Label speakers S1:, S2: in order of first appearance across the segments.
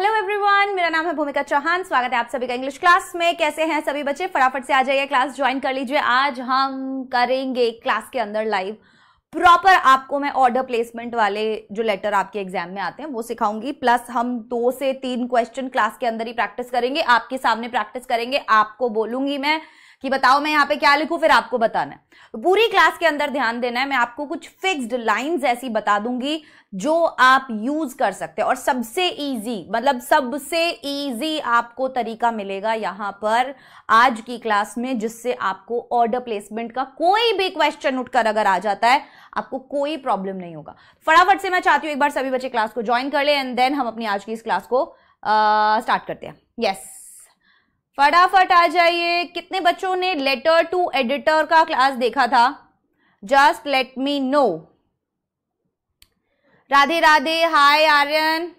S1: Hello everyone, मेरा नाम है भूमिका चौहान। स्वागत है आप सभी का इंग्लिश क्लास में। कैसे हैं सभी बच्चे? फटाफट से आ जाइए, क्लास ज्वाइन कर लीजिए। आज हम करेंगे क्लास के अंदर लाइव प्रॉपर आपको मैं ऑर्डर प्लेसमेंट वाले जो लेटर आपके एग्जाम में आते हैं वो सिखाऊंगी, प्लस हम 2 से 3 क्वेश्चन क्लास के अंदर ही प्रैक्टिस करेंगे, आपके सामने प्रैक्टिस करेंगे। आपको बोलूंगी मैं कि बताओ मैं यहाँ पे क्या लिखूं, फिर आपको बताना है। तो पूरी क्लास के अंदर ध्यान देना है। मैं आपको कुछ फिक्स्ड लाइंस ऐसी बता दूंगी जो आप यूज कर सकते हैं, और सबसे इजी मतलब सबसे इजी आपको तरीका मिलेगा यहाँ पर आज की क्लास में, जिससे आपको ऑर्डर प्लेसमेंट का कोई भी क्वेश्चन उठकर अगर आ जाता है आपको कोई प्रॉब्लम नहीं होगा। फटाफट से मैं चाहती हूँ एक बार सभी बच्चे क्लास को ज्वाइन कर ले एंड देन हम अपनी आज की इस क्लास को स्टार्ट करते हैं। यस, फटाफट आ जाइए। कितने बच्चों ने लेटर टू एडिटर का क्लास देखा था? Just let me know. Radhe Radhe, hi Aryan,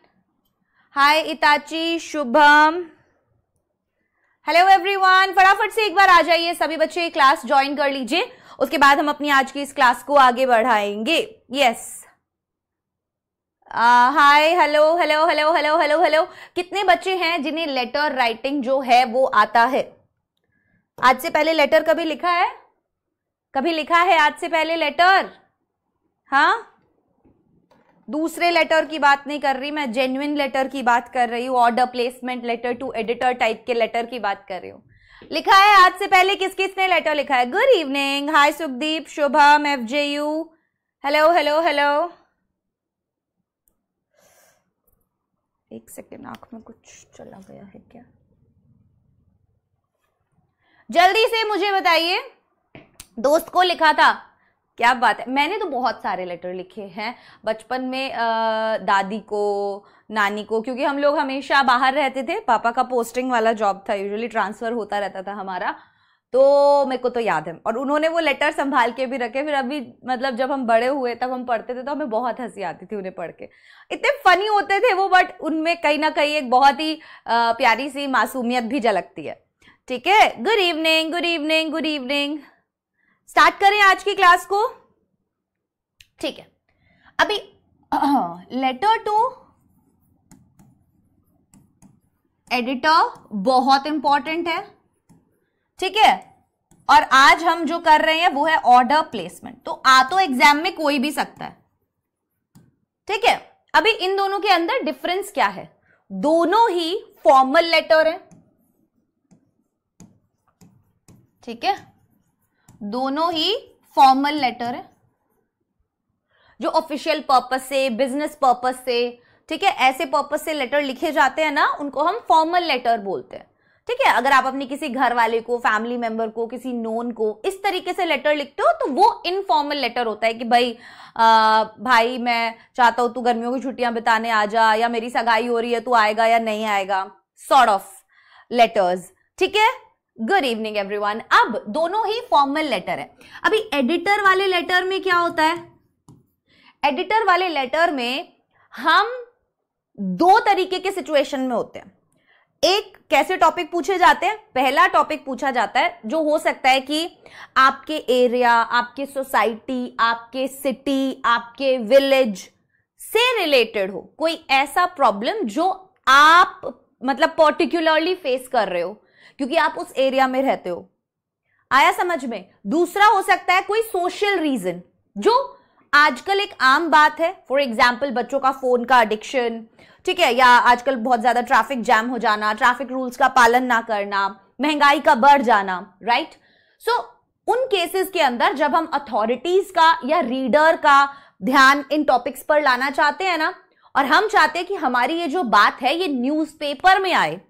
S1: hi Itachi, Shubham, hello everyone. फटाफट से एक बार आ जाइए सभी बच्चे, क्लास ज्वाइन कर लीजिए, उसके बाद हम अपनी आज की इस क्लास को आगे बढ़ाएंगे। Yes, hi, hello hello hello hello hello hello. कितने बच्चे हैं जिन्हें लेटर राइटिंग जो है वो आता है? आज से पहले लेटर कभी लिखा है? कभी लिखा है आज से पहले लेटर? हाँ, दूसरे लेटर की बात नहीं कर रही मैं, जेन्युइन लेटर की बात कर रही हूँ। Order placement letter to editor type के लेटर की बात कर रही हूँ। लिखा है आज से पहले? किस किसने लेटर लिखा है? Good evening, hi Sukhdeep, Shubham, FJU, hello hello hello. एक सेकेंड, आंख में कुछ चला गया है क्या? जल्दी से मुझे बताइए। दोस्त को लिखा था? क्या बात है। मैंने तो बहुत सारे लेटर लिखे हैं बचपन में, दादी को, नानी को, क्योंकि हम लोग हमेशा बाहर रहते थे। पापा का पोस्टिंग वाला जॉब था, यूजुअली ट्रांसफर होता रहता था हमारा, तो मेरे को तो याद है। और उन्होंने वो लेटर संभाल के भी रखे। फिर अभी मतलब जब हम बड़े हुए तब हम पढ़ते थे तो हमें बहुत हंसी आती थी उन्हें पढ़ के। इतने फनी होते थे वो, बट उनमें कहीं ना कहीं एक बहुत ही प्यारी सी मासूमियत भी झलकती है। ठीक है, good evening good evening good evening. Start करें आज की क्लास को? ठीक है, अभी लेटर टू एडिटर बहुत इंपॉर्टेंट है। ठीक है, और आज हम जो कर रहे हैं वो है ऑर्डर प्लेसमेंट। तो आ तो एग्जाम में कोई भी सकता है। ठीक है, अभी इन दोनों के अंदर डिफरेंस क्या है? दोनों ही फॉर्मल लेटर है। ठीक है, दोनों ही फॉर्मल लेटर है जो ऑफिशियल पर्पस से, बिजनेस पर्पस से, ठीक है, ऐसे पर्पस से लेटर लिखे जाते हैं ना, उनको हम फॉर्मल लेटर बोलते हैं। ठीक है, अगर आप अपनी किसी घर वाले को, फैमिली मेंबर को, किसी नोन को इस तरीके से लेटर लिखते हो तो वो इनफॉर्मल लेटर होता है कि भाई मैं चाहता हूं तू गर्मियों की छुट्टियां बिताने आ जा, या मेरी सगाई हो रही है तू आएगा या नहीं आएगा, सॉर्ट ऑफ लेटर्स। ठीक है, गुड इवनिंग एवरीवन। अब दोनों ही फॉर्मल लेटर है। अभी एडिटर वाले लेटर में क्या होता है? एडिटर वाले लेटर में हम 2 तरीके के सिचुएशन में होते हैं। एक, कैसे टॉपिक पूछे जाते हैं? पहला टॉपिक पूछा जाता है जो हो सकता है कि आपके एरिया, आपके सोसाइटी, आपके सिटी, आपके विलेज से रिलेटेड हो, कोई ऐसा प्रॉब्लम जो आप मतलब पर्टिकुलरली फेस कर रहे हो क्योंकि आप उस एरिया में रहते हो। आया समझ में? दूसरा हो सकता है कोई सोशल रीजन जो आजकल एक आम बात है। फॉर एग्जाम्पल बच्चों का फोन का एडिक्शन, ठीक है, या आजकल बहुत ज्यादा ट्रैफिक जैम हो जाना, ट्रैफिक रूल्स का पालन ना करना, महंगाई का बढ़ जाना, राइट। सो उन केसेस के अंदर जब हम अथॉरिटीज का या रीडर का ध्यान इन टॉपिक्स पर लाना चाहते हैं ना, और हम चाहते हैं कि हमारी ये जो बात है ये न्यूज़पेपर में आए,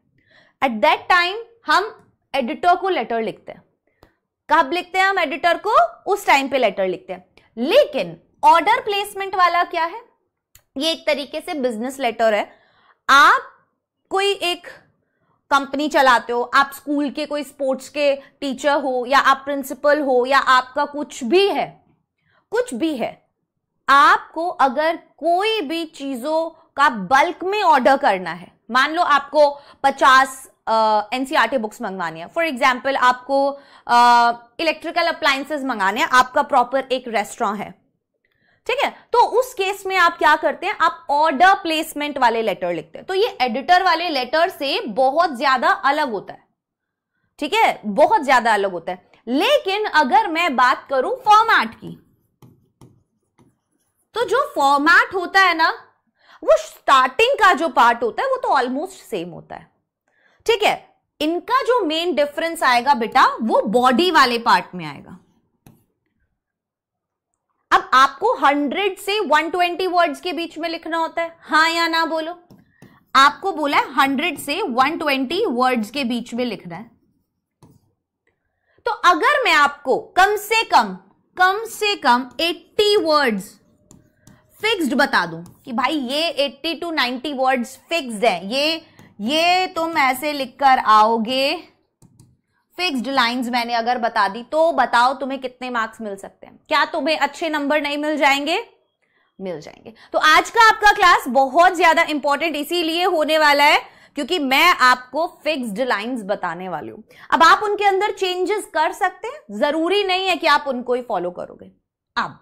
S1: एट दैट टाइम हम एडिटर को लेटर लिखते हैं। कब लिखते हैं हम एडिटर को? उस टाइम पे लेटर लिखते हैं। लेकिन ऑर्डर प्लेसमेंट वाला क्या है? ये एक तरीके से बिजनेस लेटर है। आप कोई एक कंपनी चलाते हो, आप स्कूल के कोई स्पोर्ट्स के टीचर हो, या आप प्रिंसिपल हो, या आपका कुछ भी है, आपको अगर कोई भी चीजों का बल्क में ऑर्डर करना है, मान लो आपको 50 NCERT बुक्स मंगवानी है, फॉर एग्जाम्पल आपको इलेक्ट्रिकल अप्लायंसेस मंगाने हैं, आपका प्रॉपर एक रेस्टोरेंट है, ठीक है, तो उस केस में आप क्या करते हैं, आप ऑर्डर प्लेसमेंट वाले लेटर लिखते हैं। तो ये एडिटर वाले लेटर से बहुत ज्यादा अलग होता है, ठीक है, बहुत ज्यादा अलग होता है। लेकिन अगर मैं बात करूं फॉर्मेट की, तो जो फॉर्मेट होता है ना, वो स्टार्टिंग का जो पार्ट होता है वो तो ऑलमोस्ट सेम होता है, ठीक है। इनका जो मेन डिफरेंस आएगा बेटा, वो बॉडी वाले पार्ट में आएगा। अब आपको 100 से 120 वर्ड्स के बीच में लिखना होता है, हाँ या ना बोलो। आपको बोला है 100 से 120 वर्ड्स के बीच में लिखना है। तो अगर मैं आपको कम से कम 80 वर्ड्स फिक्स्ड बता दूं कि भाई ये 80 to 90 वर्ड्स फिक्स्ड है, ये तुम ऐसे लिखकर आओगे, फिक्स्ड लाइंस मैंने अगर बता दी, तो बताओ तुम्हें कितने मार्क्स मिल सकते हैं? क्या तुम्हें अच्छे नंबर नहीं मिल जाएंगे? मिल जाएंगे। तो आज का आपका क्लास बहुत ज्यादा इंपॉर्टेंट इसीलिए होने वाला है क्योंकि मैं आपको फिक्स्ड लाइंस बताने वाली हूं। अब आप उनके अंदर चेंजेस कर सकते हैं, जरूरी नहीं है कि आप उनको ही फॉलो करोगे। अब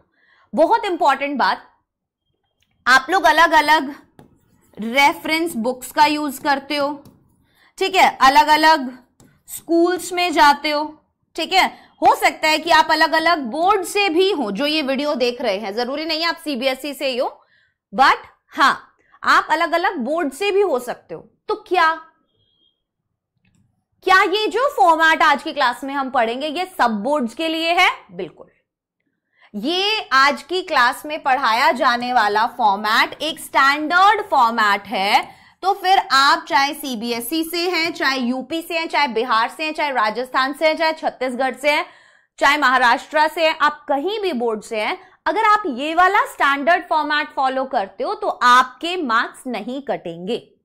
S1: बहुत इंपॉर्टेंट बात, आप लोग अलग अलग रेफरेंस बुक्स का यूज करते हो, ठीक है, अलग अलग स्कूल्स में जाते हो, ठीक है। हो सकता है कि आप अलग अलग बोर्ड से भी हो जो ये वीडियो देख रहे हैं, जरूरी नहीं है आप सीबीएसई से ही हो, बट हाँ आप अलग अलग बोर्ड से भी हो सकते हो। तो क्या ये जो फॉर्मेट आज की क्लास में हम पढ़ेंगे ये सब बोर्ड्स के लिए है? बिल्कुल। ये आज की क्लास में पढ़ाया जाने वाला फॉर्मेट एक स्टैंडर्ड फॉर्मेट है। तो फिर आप चाहे सीबीएसई से हैं, चाहे यूपी से हैं, चाहे बिहार से हैं, चाहे राजस्थान से हैं, चाहे छत्तीसगढ़ से हैं, चाहे महाराष्ट्र से हैं, आप कहीं भी बोर्ड से हैं, अगर आप ये वाला स्टैंडर्ड फॉर्मेट फॉलो करते हो तो आपके मार्क्स नहीं कटेंगे।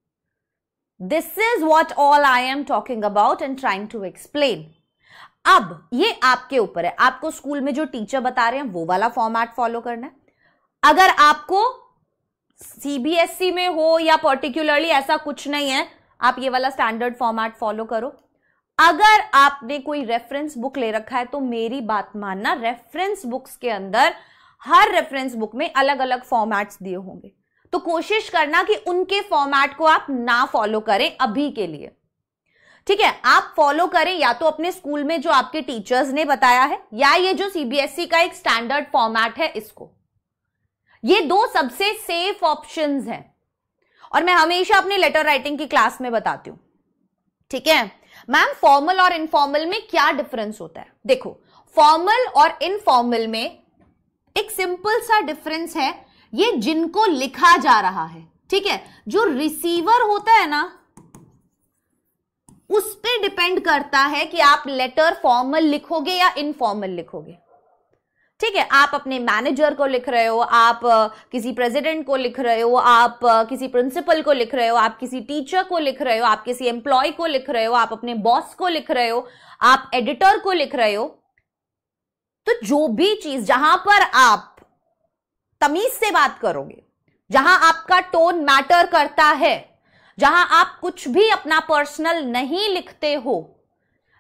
S1: This is what all I am talking about and trying to explain. अब ये आपके ऊपर है, आपको स्कूल में जो टीचर बता रहे हैं वो वाला फॉर्मेट फॉलो करना है। अगर आपको सीबीएसई में हो या पर्टिकुलरली ऐसा कुछ नहीं है, आप ये वाला स्टैंडर्ड फॉर्मेट फॉलो करो। अगर आपने कोई रेफरेंस बुक ले रखा है तो मेरी बात मानना, रेफरेंस बुक्स के अंदर हर रेफरेंस बुक में अलग अलग फॉर्मेट्स दिए होंगे, तो कोशिश करना कि उनके फॉर्मेट को आप ना फॉलो करें अभी के लिए, ठीक है। आप फॉलो करें या तो अपने स्कूल में जो आपके टीचर्स ने बताया है, या ये जो सीबीएसई का एक स्टैंडर्ड फॉर्मेट है इसको। ये दो सबसे सेफ ऑप्शंस हैं और मैं हमेशा अपने लेटर राइटिंग की क्लास में बताती हूं, ठीक है। मैम फॉर्मल और इनफॉर्मल में क्या डिफरेंस होता है? देखो, फॉर्मल और इनफॉर्मल में एक सिंपल सा डिफरेंस है, ये जिनको लिखा जा रहा है, ठीक है। जो रिसीवर होता है ना, उस पे डिपेंड करता है कि आप लेटर फॉर्मल लिखोगे या इनफॉर्मल लिखोगे, ठीक है। आप अपने मैनेजर को लिख रहे हो, आप किसी प्रेसिडेंट को लिख रहे हो, आप किसी प्रिंसिपल को लिख रहे हो, आप किसी टीचर को लिख रहे हो, आप किसी एम्प्लॉय को लिख रहे हो, आप अपने बॉस को लिख रहे हो, आप एडिटर को लिख रहे हो। तो जो भी चीज जहां पर आप तमीज से बात करोगे, जहां आपका टोन मैटर करता है, जहां आप कुछ भी अपना पर्सनल नहीं लिखते हो,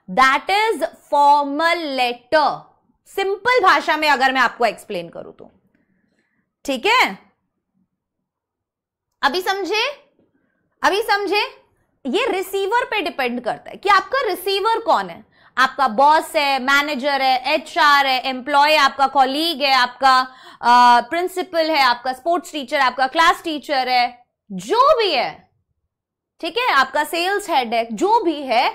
S1: that is formal letter. Simple भाषा में अगर मैं आपको एक्सप्लेन करूं तो, ठीक है। अभी समझे, ये रिसीवर पे डिपेंड करता है कि आपका रिसीवर कौन है। आपका बॉस है, मैनेजर है, एचआर है, एम्प्लॉय, आपका कॉलीग है, आपका प्रिंसिपल है, आपका स्पोर्ट्स टीचर, आपका क्लास टीचर है, जो भी है, ठीक है, आपका सेल्स हेड है, जो भी है,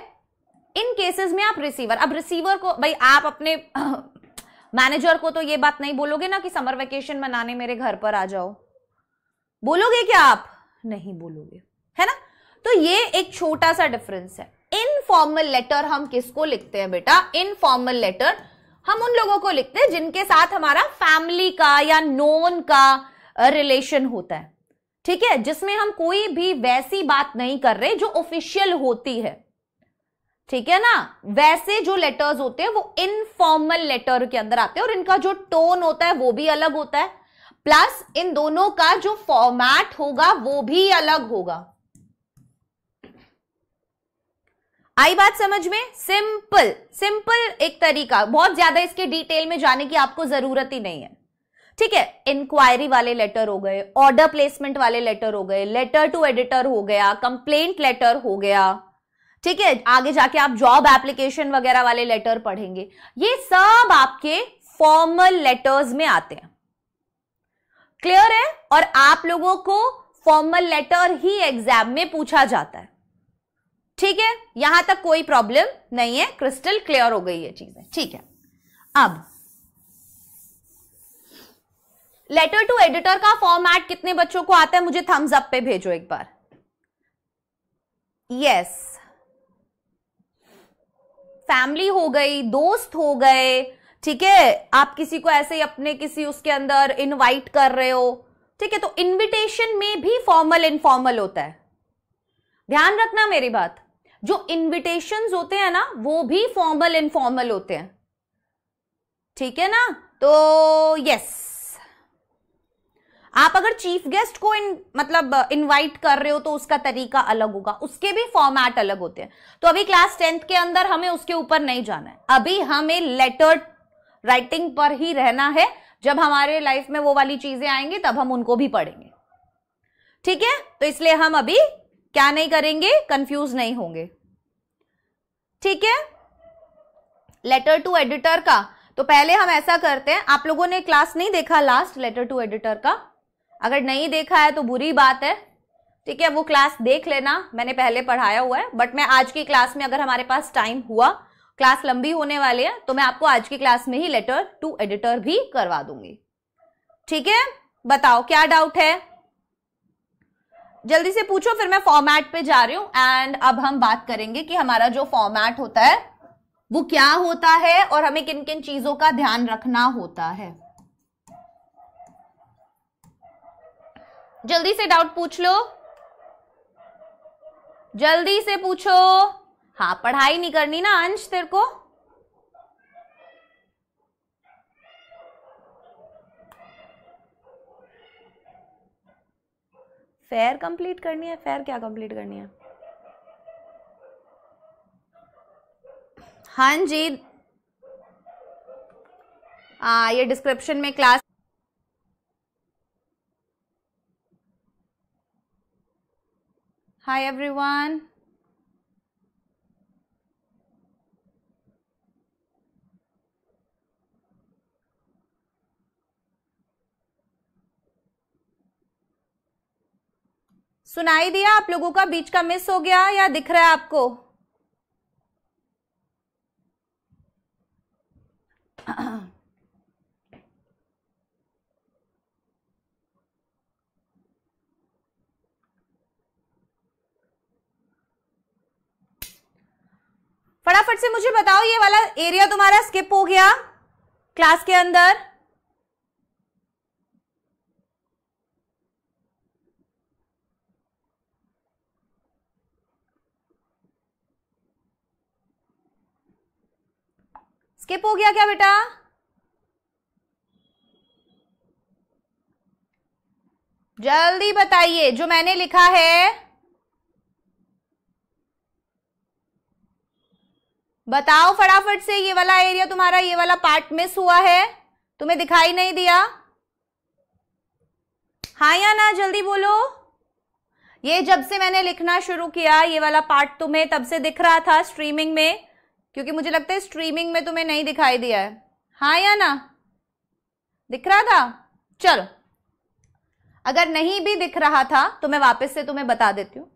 S1: इन केसेस में आप रिसीवर। अब रिसीवर को भाई आप अपने मैनेजर को तो ये बात नहीं बोलोगे ना कि समर वेकेशन मनाने मेरे घर पर आ जाओ, बोलोगे क्या आप? नहीं बोलोगे, है ना। तो ये एक छोटा सा डिफरेंस है। इनफॉर्मल लेटर हम किसको लिखते हैं बेटा? इनफॉर्मल लेटर हम उन लोगों को लिखते हैं जिनके साथ हमारा फैमिली का या नोन का रिलेशन होता है, ठीक है, जिसमें हम कोई भी वैसी बात नहीं कर रहे जो ऑफिशियल होती है, ठीक है ना। वैसे जो लेटर्स होते हैं वो इनफॉर्मल लेटर के अंदर आते हैं और इनका जो टोन होता है वो भी अलग होता है, प्लस इन दोनों का जो फॉर्मेट होगा वो भी अलग होगा। आई बात समझ में? सिंपल एक तरीका, बहुत ज्यादा इसके डिटेल में जाने की आपको जरूरत ही नहीं है, ठीक है, इंक्वायरी वाले लेटर हो गए, ऑर्डर प्लेसमेंट वाले लेटर हो गए, लेटर टू एडिटर हो गया, कंप्लेंट लेटर हो गया, ठीक है, आगे जाके आप जॉब एप्लीकेशन वगैरह वाले लेटर पढ़ेंगे, ये सब आपके फॉर्मल लेटर्स में आते हैं। क्लियर है? और आप लोगों को फॉर्मल लेटर ही एग्जाम में पूछा जाता है। ठीक है, यहां तक कोई प्रॉब्लम नहीं है, क्रिस्टल क्लियर हो गई है चीजें। ठीक है, अब लेटर टू एडिटर का फॉर्मेट कितने बच्चों को आता है? मुझे थम्स अप पे भेजो एक बार। यस, फैमिली हो गई, दोस्त हो गए, ठीक है, आप किसी को ऐसे ही अपने किसी उसके अंदर इनवाइट कर रहे हो, ठीक है, तो इनविटेशन में भी फॉर्मल इनफॉर्मल होता है। ध्यान रखना मेरी बात, जो इनविटेशंस होते हैं ना वो भी फॉर्मल इनफॉर्मल होते हैं। ठीक है ना? तो यस, आप अगर चीफ गेस्ट को मतलब इनवाइट कर रहे हो तो उसका तरीका अलग होगा, उसके भी फॉर्मेट अलग होते हैं। तो अभी क्लास 10th के अंदर हमें उसके ऊपर नहीं जाना है, अभी हमें लेटर राइटिंग पर ही रहना है। जब हमारे लाइफ में वो वाली चीजें आएंगी तब हम उनको भी पढ़ेंगे। ठीक है, तो इसलिए हम अभी क्या नहीं करेंगे, कंफ्यूज नहीं होंगे। ठीक है, लेटर टू एडिटर का तो पहले हम ऐसा करते हैं, आप लोगों ने क्लास नहीं देखा लास्ट लेटर टू एडिटर का? अगर नहीं देखा है तो बुरी बात है। ठीक है, वो क्लास देख लेना, मैंने पहले पढ़ाया हुआ है, बट मैं आज की क्लास में अगर हमारे पास टाइम हुआ, क्लास लंबी होने वाली है, तो मैं आपको आज की क्लास में ही लेटर टू एडिटर भी करवा दूंगी। ठीक है, बताओ क्या डाउट है, जल्दी से पूछो, फिर मैं फॉर्मेट पे जा रही हूं। एंड अब हम बात करेंगे कि हमारा जो फॉर्मेट होता है वो क्या होता है और हमें किन किन चीजों का ध्यान रखना होता है। जल्दी से डाउट पूछ लो, जल्दी से पूछो। हाँ, पढ़ाई नहीं करनी ना अंश तेरे को? फेयर कंप्लीट करनी है? फेयर क्या कंप्लीट करनी है? हाँ जी, ये डिस्क्रिप्शन में क्लास हाय एवरीवन, सुनाई दिया आप लोगों का? बीच का मिस हो गया या दिख रहा है आपको? फटाफट से मुझे बताओ, ये वाला एरिया तुम्हारा स्किप हो गया क्लास के अंदर? स्किप हो गया क्या बेटा? जल्दी बताइए जो मैंने लिखा है, बताओ फटाफट से। ये वाला एरिया तुम्हारा, ये वाला पार्ट मिस हुआ है, तुम्हें दिखाई नहीं दिया? हाँ या ना, जल्दी बोलो। ये जब से मैंने लिखना शुरू किया, ये वाला पार्ट तुम्हें तब से दिख रहा था स्ट्रीमिंग में? क्योंकि मुझे लगता है स्ट्रीमिंग में तुम्हें नहीं दिखाई दिया है। हाँ या ना, दिख रहा था? चलो, अगर नहीं भी दिख रहा था तो मैं वापस से तुम्हें बता देती हूं।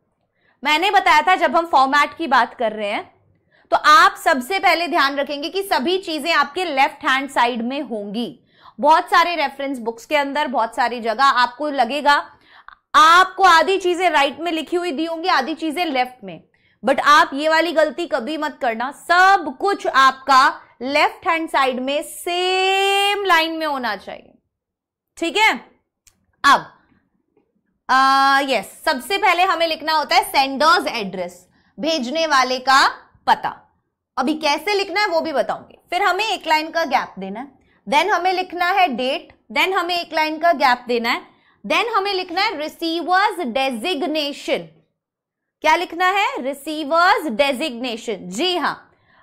S1: मैंने बताया था जब हम फॉर्मेट की बात कर रहे हैं तो आप सबसे पहले ध्यान रखेंगे कि सभी चीजें आपके लेफ्ट हैंड साइड में होंगी। बहुत सारे रेफरेंस बुक्स के अंदर, बहुत सारी जगह आपको लगेगा आपको आधी चीजें राइट में लिखी हुई दी होंगी, आधी चीजें लेफ्ट में, बट आप ये वाली गलती कभी मत करना। सब कुछ आपका लेफ्ट हैंड साइड में सेम लाइन में होना चाहिए। ठीक है, अब यस, सबसे पहले हमें लिखना होता है सेंडर्स एड्रेस, भेजने वाले का पता। अभी कैसे लिखना है वो भी बताऊंगी। फिर हमें एक लाइन का गैप देना है, देन हमें लिखना है डेट, देन हमें एक लाइन का गैप देना है, देन हमें लिखना है रिसीवर्स डेजिग्नेशन। क्या लिखना है? Receivers designation. जी हां,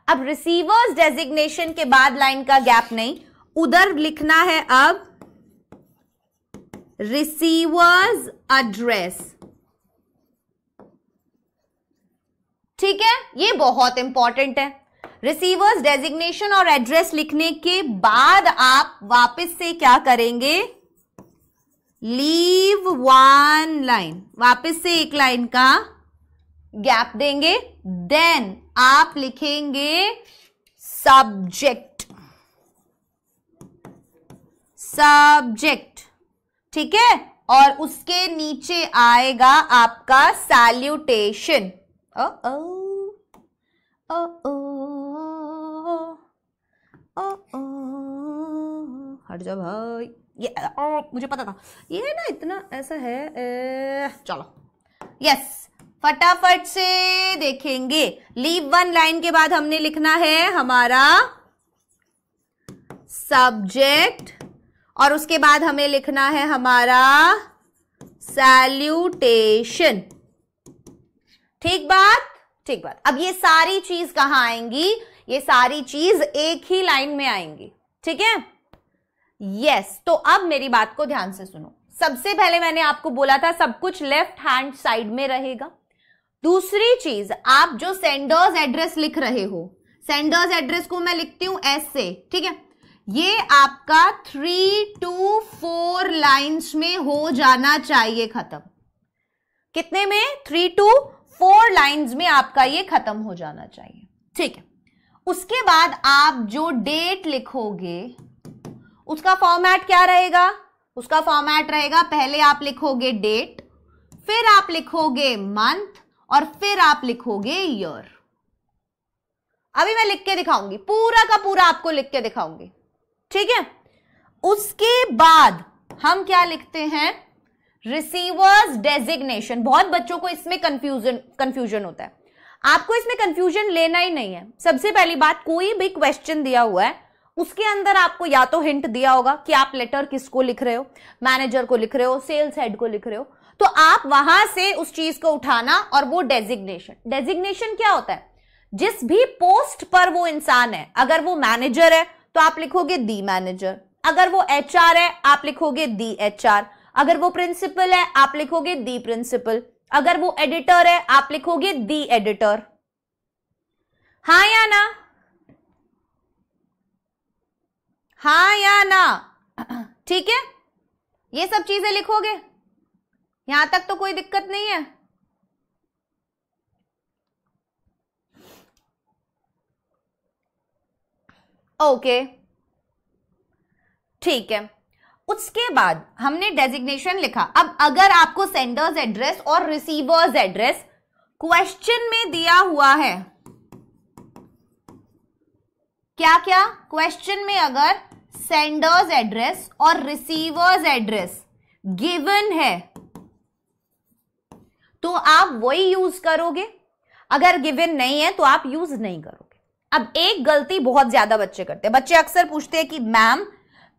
S1: अब रिसीवर्स डेजिग्नेशन के बाद लाइन का गैप नहीं, उधर लिखना है अब रिसीवर्स एड्रेस। ठीक है, ये बहुत इंपॉर्टेंट है। रिसीवर्स डेजिग्नेशन और एड्रेस लिखने के बाद आप वापस से क्या करेंगे, लीव वन लाइन, वापस से एक लाइन का गैप देंगे, देन आप लिखेंगे सब्जेक्ट, सब्जेक्ट। ठीक है, और उसके नीचे आएगा आपका सैल्यूटेशन। हट जा भाई, ये मुझे पता था, ये ना इतना ऐसा है। चलो यस, फटाफट से देखेंगे। लीव वन लाइन के बाद हमने लिखना है हमारा सब्जेक्ट, और उसके बाद हमें लिखना है हमारा सैल्यूटेशन। ठीक बात, ठीक बात। अब ये सारी चीज कहां आएंगी, ये सारी चीज एक ही लाइन में आएंगी। ठीक है, यस। तो अब मेरी बात को ध्यान से सुनो। सबसे पहले मैंने आपको बोला था सब कुछ लेफ्ट हैंड साइड में रहेगा। दूसरी चीज, आप जो सेंडर्स एड्रेस लिख रहे हो, सेंडर्स एड्रेस को मैं लिखती हूं ऐसे। ठीक है, ये आपका 3 to 4 लाइंस में हो जाना चाहिए खत्म। कितने में? 3 to 4 लाइंस में आपका ये खत्म हो जाना चाहिए। ठीक है, उसके बाद आप जो डेट लिखोगे उसका फॉर्मेट क्या रहेगा? उसका फॉर्मेट रहेगा, पहले आप लिखोगे डेट, फिर आप लिखोगे मंथ, और फिर आप लिखोगे ईयर। अभी मैं लिख के दिखाऊंगी, पूरा का पूरा आपको लिख के दिखाऊंगी। ठीक है, उसके बाद हम क्या लिखते हैं? Receiver's designation. बहुत बच्चों को इसमें कंफ्यूजन होता है। आपको इसमें कंफ्यूजन लेना ही नहीं है। सबसे पहली बात, कोई भी क्वेश्चन दिया हुआ है उसके अंदर आपको या तो हिंट दिया होगा कि आप लेटर किसको लिख रहे हो, मैनेजर को लिख रहे हो, सेल्स हेड को लिख रहे हो, तो आप वहां से उस चीज को उठाना, और वो डेजिग्नेशन। डेजिग्नेशन क्या होता है? जिस भी पोस्ट पर वो इंसान है, अगर वो मैनेजर है तो आप लिखोगे दी मैनेजर, अगर वो एचआर है आप लिखोगे दी एचआर, अगर वो प्रिंसिपल है आप लिखोगे दी प्रिंसिपल, अगर वो एडिटर है आप लिखोगे दी एडिटर। हाँ या ना? हाँ या ना? ठीक है, ये सब चीजें लिखोगे, यहां तक तो कोई दिक्कत नहीं है। ओके, ठीक है। उसके बाद हमने डेजिग्नेशन लिखा। अब अगर आपको सेंडर्स एड्रेस और रिसीवर्स एड्रेस क्वेश्चन में दिया हुआ है, क्या क्या? क्वेश्चन में अगर सेंडर्स एड्रेस और रिसीवर्स एड्रेस गिवन है तो आप वही यूज करोगे, अगर गिवन नहीं है तो आप यूज नहीं करोगे। अब एक गलती बहुत ज्यादा बच्चे करते हैं। बच्चे अक्सर पूछते हैं कि मैम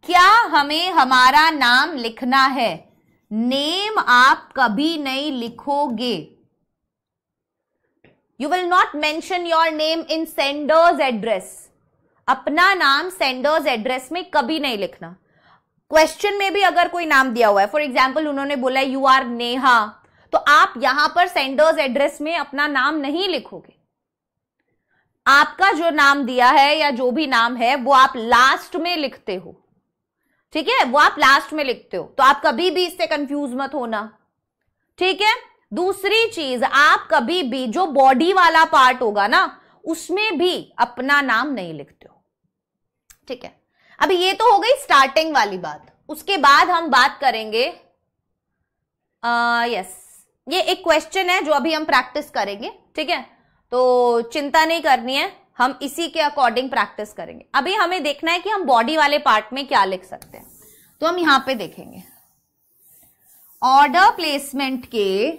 S1: क्या हमें हमारा नाम लिखना है? नेम आप कभी नहीं लिखोगे। You will not mention your name in sender's address. अपना नाम सेंडर्स एड्रेस में कभी नहीं लिखना। क्वेश्चन में भी अगर कोई नाम दिया हुआ है, फॉर एग्जाम्पल उन्होंने बोला यू आर नेहा, तो आप यहां पर सेंडर्स एड्रेस में अपना नाम नहीं लिखोगे। आपका जो नाम दिया है या जो भी नाम है वो आप लास्ट में लिखते हो। ठीक है, वो आप लास्ट में लिखते हो, तो आप कभी भी इससे कंफ्यूज मत होना। ठीक है, दूसरी चीज, आप कभी भी जो बॉडी वाला पार्ट होगा ना उसमें भी अपना नाम नहीं लिखते हो। ठीक है, अभी ये तो हो गई स्टार्टिंग वाली बात। उसके बाद हम बात करेंगे, यस, ये एक क्वेश्चन है जो अभी हम प्रैक्टिस करेंगे। ठीक है, तो चिंता नहीं करनी है, हम इसी के अकॉर्डिंग प्रैक्टिस करेंगे। अभी हमें देखना है कि हम बॉडी वाले पार्ट में क्या लिख सकते हैं, तो हम यहां पे देखेंगे ऑर्डर प्लेसमेंट के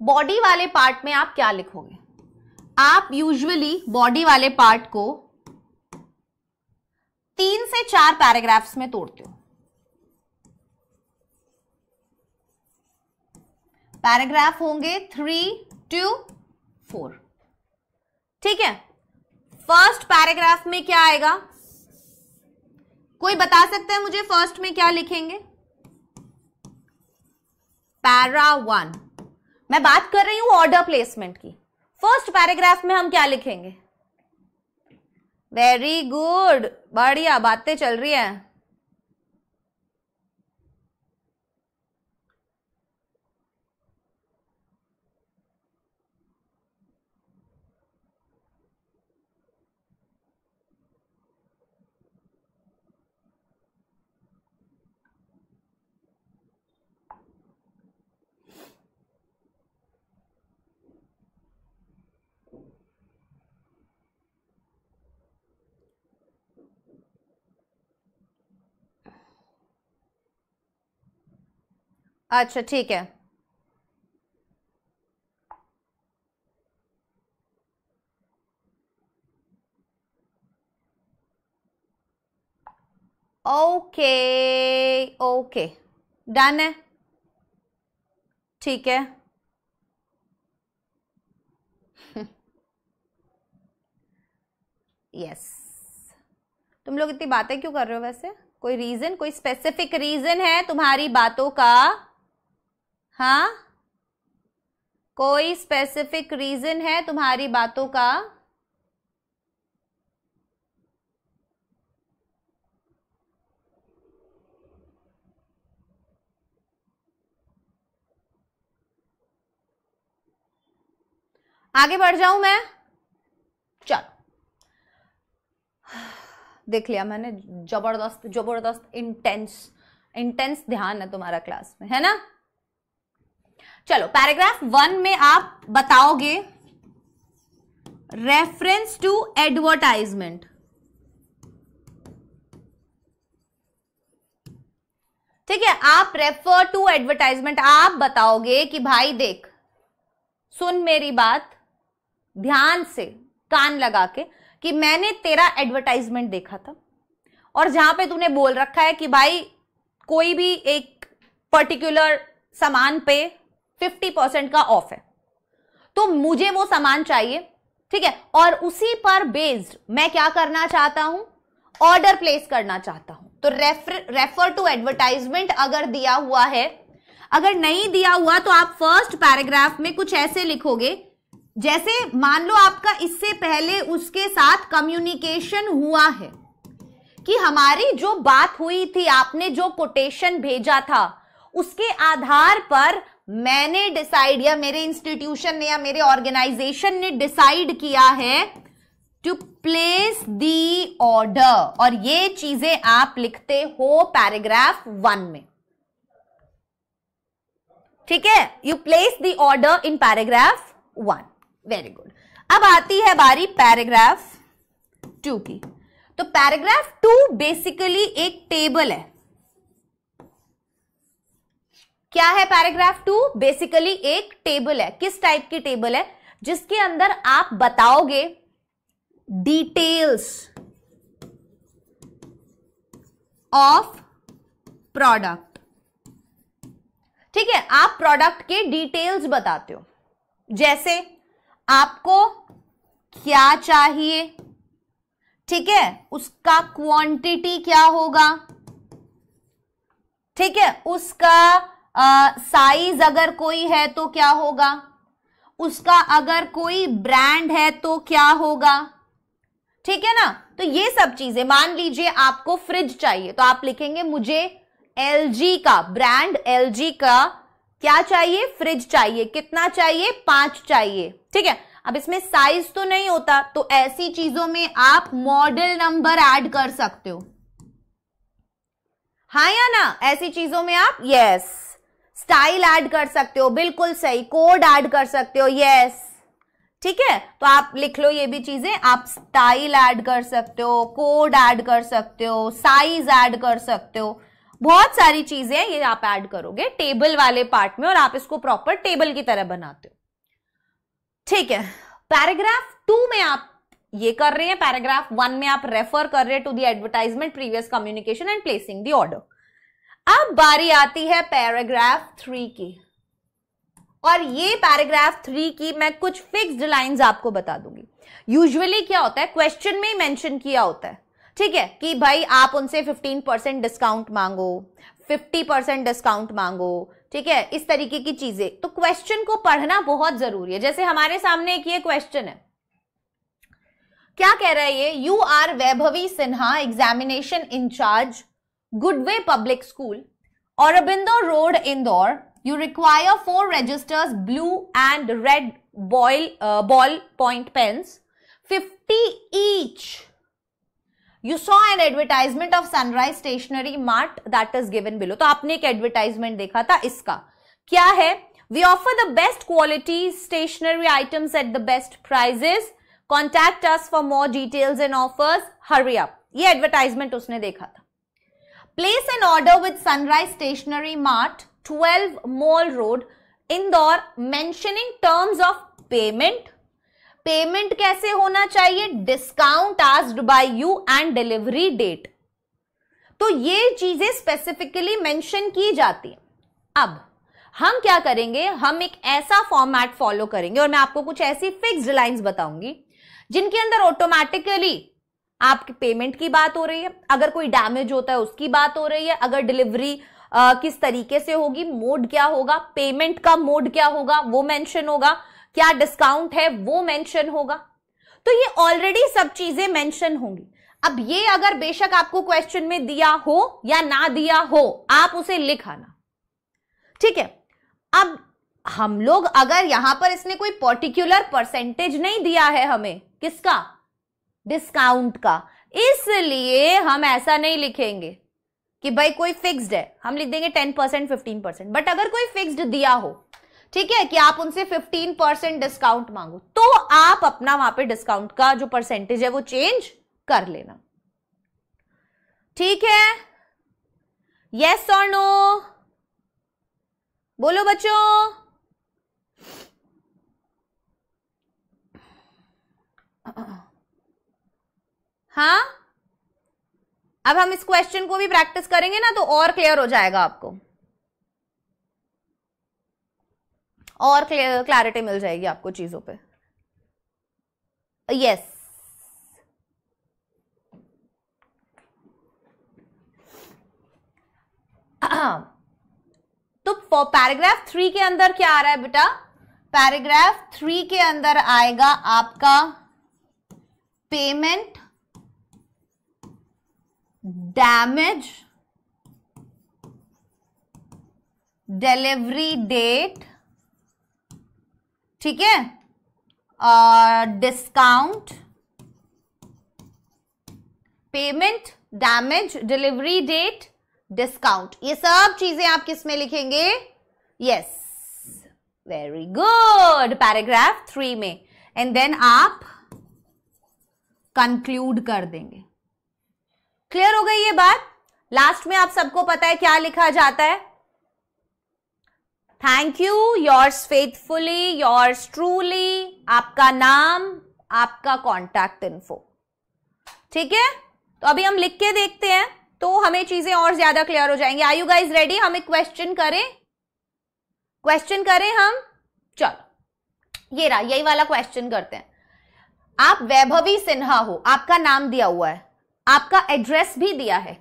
S1: बॉडी वाले पार्ट में आप क्या लिखोगे। आप यूजुअली बॉडी वाले पार्ट को 3 से 4 पैराग्राफ्स में तोड़ते हो। पैराग्राफ होंगे 3 to 4। ठीक है, फर्स्ट पैराग्राफ में क्या आएगा? कोई बता सकता है मुझे फर्स्ट में क्या लिखेंगे? पैरा 1, मैं बात कर रही हूं ऑर्डर प्लेसमेंट की। फर्स्ट पैराग्राफ में हम क्या लिखेंगे? वेरी गुड, बढ़िया, बातें चल रही है। अच्छा ठीक है, ओके ओके, डन है, ठीक है। यस, तुम लोग इतनी बातें क्यों कर रहे हो वैसे? कोई रीजन, कोई स्पेसिफिक रीजन है तुम्हारी बातों का? हाँ, कोई स्पेसिफिक रीजन है तुम्हारी बातों का? आगे बढ़ जाऊं मैं? चलो, देख लिया मैंने, जबरदस्त जबरदस्त इंटेंस ध्यान है तुम्हारा क्लास में, है ना? चलो, पैराग्राफ 1 में आप बताओगे रेफरेंस टू एडवर्टाइजमेंट। ठीक है, आप रेफर टू एडवर्टाइजमेंट, आप बताओगे कि भाई देख, सुन मेरी बात ध्यान से, कान लगा के, कि मैंने तेरा एडवर्टाइजमेंट देखा था और जहां पे तूने बोल रखा है कि भाई कोई भी एक पर्टिकुलर सामान पे 50% का ऑफ है, तो मुझे वो सामान चाहिए, ठीक है, और उसी पर बेस्ड मैं क्या करना चाहता हूं? ऑर्डर प्लेस करना चाहता हूं। तो रेफर टू एडवर्टाइजमेंट अगर दिया हुआ है, अगर नहीं दिया हुआ तो आप फर्स्ट पैराग्राफ में कुछ ऐसे लिखोगे, जैसे मान लो आपका इससे पहले उसके साथ कम्युनिकेशन हुआ है कि हमारी जो बात हुई थी, आपने जो कोटेशन भेजा था, उसके आधार पर मैंने डिसाइड, या मेरे इंस्टीट्यूशन ने या मेरे ऑर्गेनाइजेशन ने डिसाइड किया है टू प्लेस दी ऑर्डर, और ये चीजें आप लिखते हो पैराग्राफ 1 में। ठीक है, you place the order in paragraph 1। Very good. अब आती है बारी पैराग्राफ 2 की। तो पैराग्राफ 2 बेसिकली एक टेबल है। क्या है पैराग्राफ 2? बेसिकली एक टेबल है। किस टाइप की टेबल है? जिसके अंदर आप बताओगे डिटेल्स ऑफ प्रोडक्ट। ठीक है, आप प्रोडक्ट के डिटेल्स बताते हो, जैसे आपको क्या चाहिए, ठीक है, उसका क्वांटिटी क्या होगा, ठीक है, उसका साइज अगर कोई है तो क्या होगा, उसका अगर कोई ब्रांड है तो क्या होगा, ठीक है ना। तो ये सब चीजें, मान लीजिए आपको फ्रिज चाहिए तो आप लिखेंगे मुझे LG का, ब्रांड LG का क्या चाहिए, फ्रिज चाहिए, कितना चाहिए, 5 चाहिए, ठीक है। अब इसमें साइज तो नहीं होता, तो ऐसी चीजों में आप मॉडल नंबर ऐड कर सकते हो, हाँ या ना। ऐसी चीजों में आप यस स्टाइल ऐड कर सकते हो, बिल्कुल सही, कोड ऐड कर सकते हो, यस, ठीक है। तो आप लिख लो ये भी चीजें, आप स्टाइल ऐड कर सकते हो, कोड ऐड कर सकते हो, साइज ऐड कर सकते हो, बहुत सारी चीजें ये आप ऐड करोगे टेबल वाले पार्ट में, और आप इसको प्रॉपर टेबल की तरह बनाते हो, ठीक है। पैराग्राफ 2 में आप ये कर रहे हैं, पैराग्राफ 1 में आप रेफर कर रहे हैं to the advertisement, previous communication and placing the order. अब बारी आती है पैराग्राफ 3 की, और ये पैराग्राफ 3 की मैं कुछ फिक्स्ड लाइंस आपको बता दूंगी। यूजुअली क्या होता है, क्वेश्चन में ही मेंशन किया होता है, ठीक है, कि भाई आप उनसे 15% डिस्काउंट मांगो, 50% डिस्काउंट मांगो, ठीक है, इस तरीके की चीजें। तो क्वेश्चन को पढ़ना बहुत जरूरी है। जैसे हमारे सामने एक ये क्वेश्चन है, क्या कह रहा है ये, you are Vaibhavi Sinha, examination incharge, Goodway public school, Aurobindo road, Indore. You require 4 registers, blue and red ball point pens, 50 each. You saw an advertisement of Sunrise Stationery Mart that is given below. तो आपने एक advertisement देखा था, इसका क्या है, we offer the best quality stationery items at the best prices. Contact us for more details and offers. Hurry up. ये advertisement उसने देखा था। Place an order with Sunrise Stationery Mart, 12 Mall Road, Indore, mentioning terms of payment. Payment कैसे होना चाहिए, discount asked by you and delivery date. तो ये चीजें स्पेसिफिकली मेंशन की जाती है। अब हम क्या करेंगे, हम एक ऐसा फॉर्मेट फॉलो करेंगे और मैं आपको कुछ ऐसी फिक्स्ड लाइंस बताऊंगी जिनके अंदर ऑटोमेटिकली आपकी पेमेंट की बात हो रही है, अगर कोई डैमेज होता है उसकी बात हो रही है, अगर डिलीवरी किस तरीके से होगी, मोड क्या होगा, पेमेंट का मोड क्या होगा वो मेंशन होगा, क्या डिस्काउंट है वो मेंशन होगा। तो ये ऑलरेडी सब चीजें मेंशन होंगी। अब ये अगर बेशक आपको क्वेश्चन में दिया हो या ना दिया हो, आप उसे लिख आना, ठीक है। अब हम लोग अगर यहां पर इसने कोई पर्टिकुलर परसेंटेज नहीं दिया है हमें, किसका, डिस्काउंट का, इसलिए हम ऐसा नहीं लिखेंगे कि भाई कोई फिक्स्ड है, हम लिख देंगे 10%, 15%। बट अगर कोई फिक्स्ड दिया हो, ठीक है, कि आप उनसे 15% डिस्काउंट मांगो, तो आप अपना वहां पे डिस्काउंट का जो परसेंटेज है वो चेंज कर लेना, ठीक है। यस और नो बोलो बच्चों। हाँ, अब हम इस क्वेश्चन को भी प्रैक्टिस करेंगे ना, तो और क्लियर हो जाएगा आपको, और क्लैरिटी मिल जाएगी आपको चीजों पे। यस, तो पैराग्राफ 3 के अंदर क्या आ रहा है बेटा, पैराग्राफ 3 के अंदर आएगा आपका पेमेंट, डैमेज, डिलीवरी डेट, ठीक है, discount, payment, damage, delivery date, discount, ये सब चीजें आप किस में लिखेंगे, यस, वेरी गुड, पैराग्राफ 3 में, एंड देन आप कंक्लूड कर देंगे। क्लियर हो गई ये बात। लास्ट में आप सबको पता है क्या लिखा जाता है, thank you, yours faithfully, yours truly, आपका नाम, आपका कॉन्टैक्ट इन्फो, ठीक है। तो अभी हम लिख के देखते हैं तो हमें चीजें और ज्यादा क्लियर हो जाएंगी। आर यू गाइज रेडी, हम एक क्वेश्चन करें हम, चलो ये रहा, यही वाला क्वेश्चन करते हैं। आप वैभवी सिन्हा हो, आपका नाम दिया हुआ है, आपका एड्रेस भी दिया है,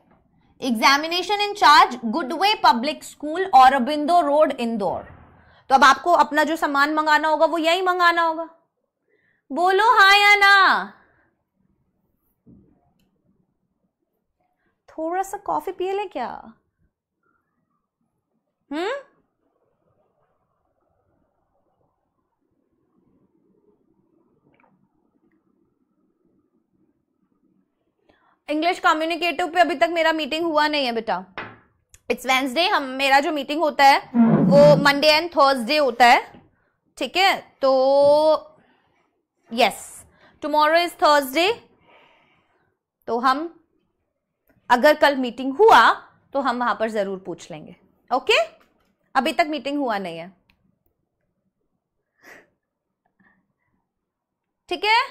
S1: examination incharge, Goodway public school, Aurobindo road, Indore. तो अब आपको अपना जो सामान मंगाना होगा वो यही मंगाना होगा, बोलो हाँ या ना। थोड़ा सा कॉफी पिए ले क्या, इंग्लिश कम्युनिकेटिव पे अभी तक मेरा मीटिंग हुआ नहीं है बेटा, इट्स वेंसडे, मेरा जो मीटिंग होता है वो मंडे एंड थर्सडे होता है, ठीक है। तो यस, टुमारो इज थर्सडे, तो हम अगर कल मीटिंग हुआ तो हम वहां पर जरूर पूछ लेंगे, ओके। अभी तक मीटिंग हुआ नहीं है, ठीक है।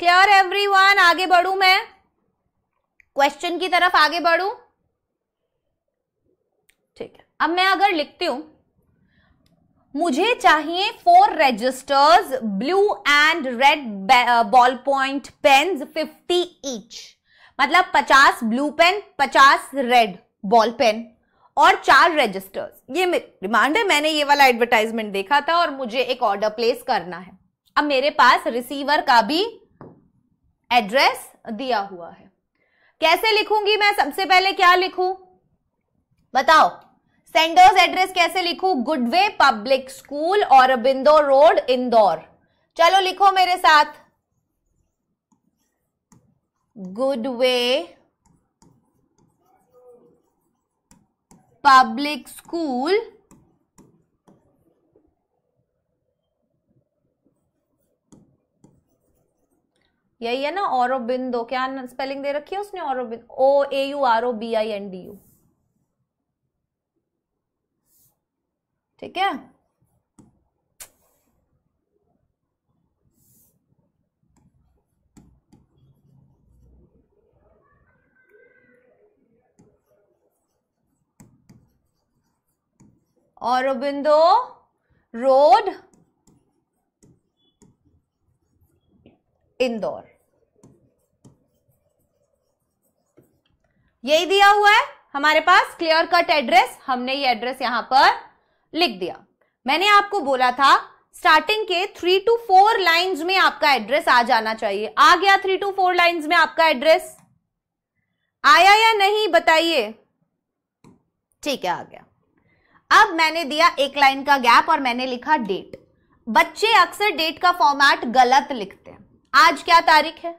S1: क्लियर एवरीवन, आगे बढ़ू मैं, क्वेश्चन की तरफ आगे बढ़ू, ठीक है। अब मैं अगर लिखती हूं मुझे चाहिए 4 registers, blue and red ball point pens 50 each, मतलब 50 blue pen, 50 red ball pen और 4 रजिस्टर्स। ये डिमांड है, मैंने ये वाला एडवर्टाइजमेंट देखा था और मुझे एक ऑर्डर प्लेस करना है। अब मेरे पास रिसीवर का भी एड्रेस दिया हुआ है। कैसे लिखूंगी मैं? सबसे पहले क्या लिखूं बताओ? सेंडर्स एड्रेस कैसे लिखूं? Goodway public school, Aurobindo road, Indore. चलो लिखो मेरे साथ, गुडवे पब्लिक स्कूल, यही है ना औरबिंदो? क्या स्पेलिंग दे रखी है उसने? औरबिंदो, OAUROBINDU, ठीक है। औरबिंदो रोड, इंदौर, यही दिया हुआ है हमारे पास क्लियर कट एड्रेस। हमने ये एड्रेस यहां पर लिख दिया। मैंने आपको बोला था स्टार्टिंग के 3 to 4 लाइंस में आपका एड्रेस आ जाना चाहिए। आ गया 3 to 4 लाइंस में आपका एड्रेस? आया या नहीं बताइए? ठीक है, आ गया। अब मैंने दिया एक लाइन का गैप और मैंने लिखा डेट। बच्चे अक्सर डेट का फॉर्मेट गलत लिखते हैं। आज क्या तारीख है?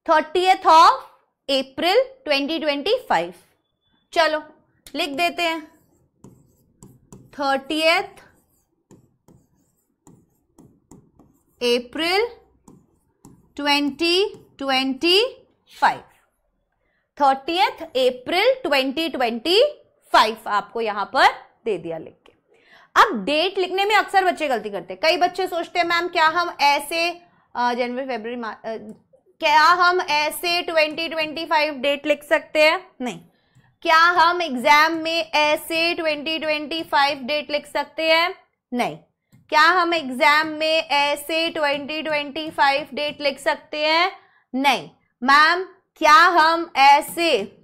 S1: 30th of April 2025। चलो लिख देते हैं 30th April 2025। 30th April 2025 आपको यहां पर दे दिया लिख के। अब डेट लिखने में अक्सर बच्चे गलती करते हैं। कई बच्चे सोचते हैं मैम क्या हम ऐसे जनवरी फरवरी क्या हम ऐसे 2025 डेट लिख सकते हैं? नहीं। क्या हम एग्जाम में ऐसे 2025 डेट लिख सकते हैं? नहीं। क्या हम एग्जाम में ऐसे 2025 डेट लिख सकते हैं? नहीं। मैम क्या हम ऐसे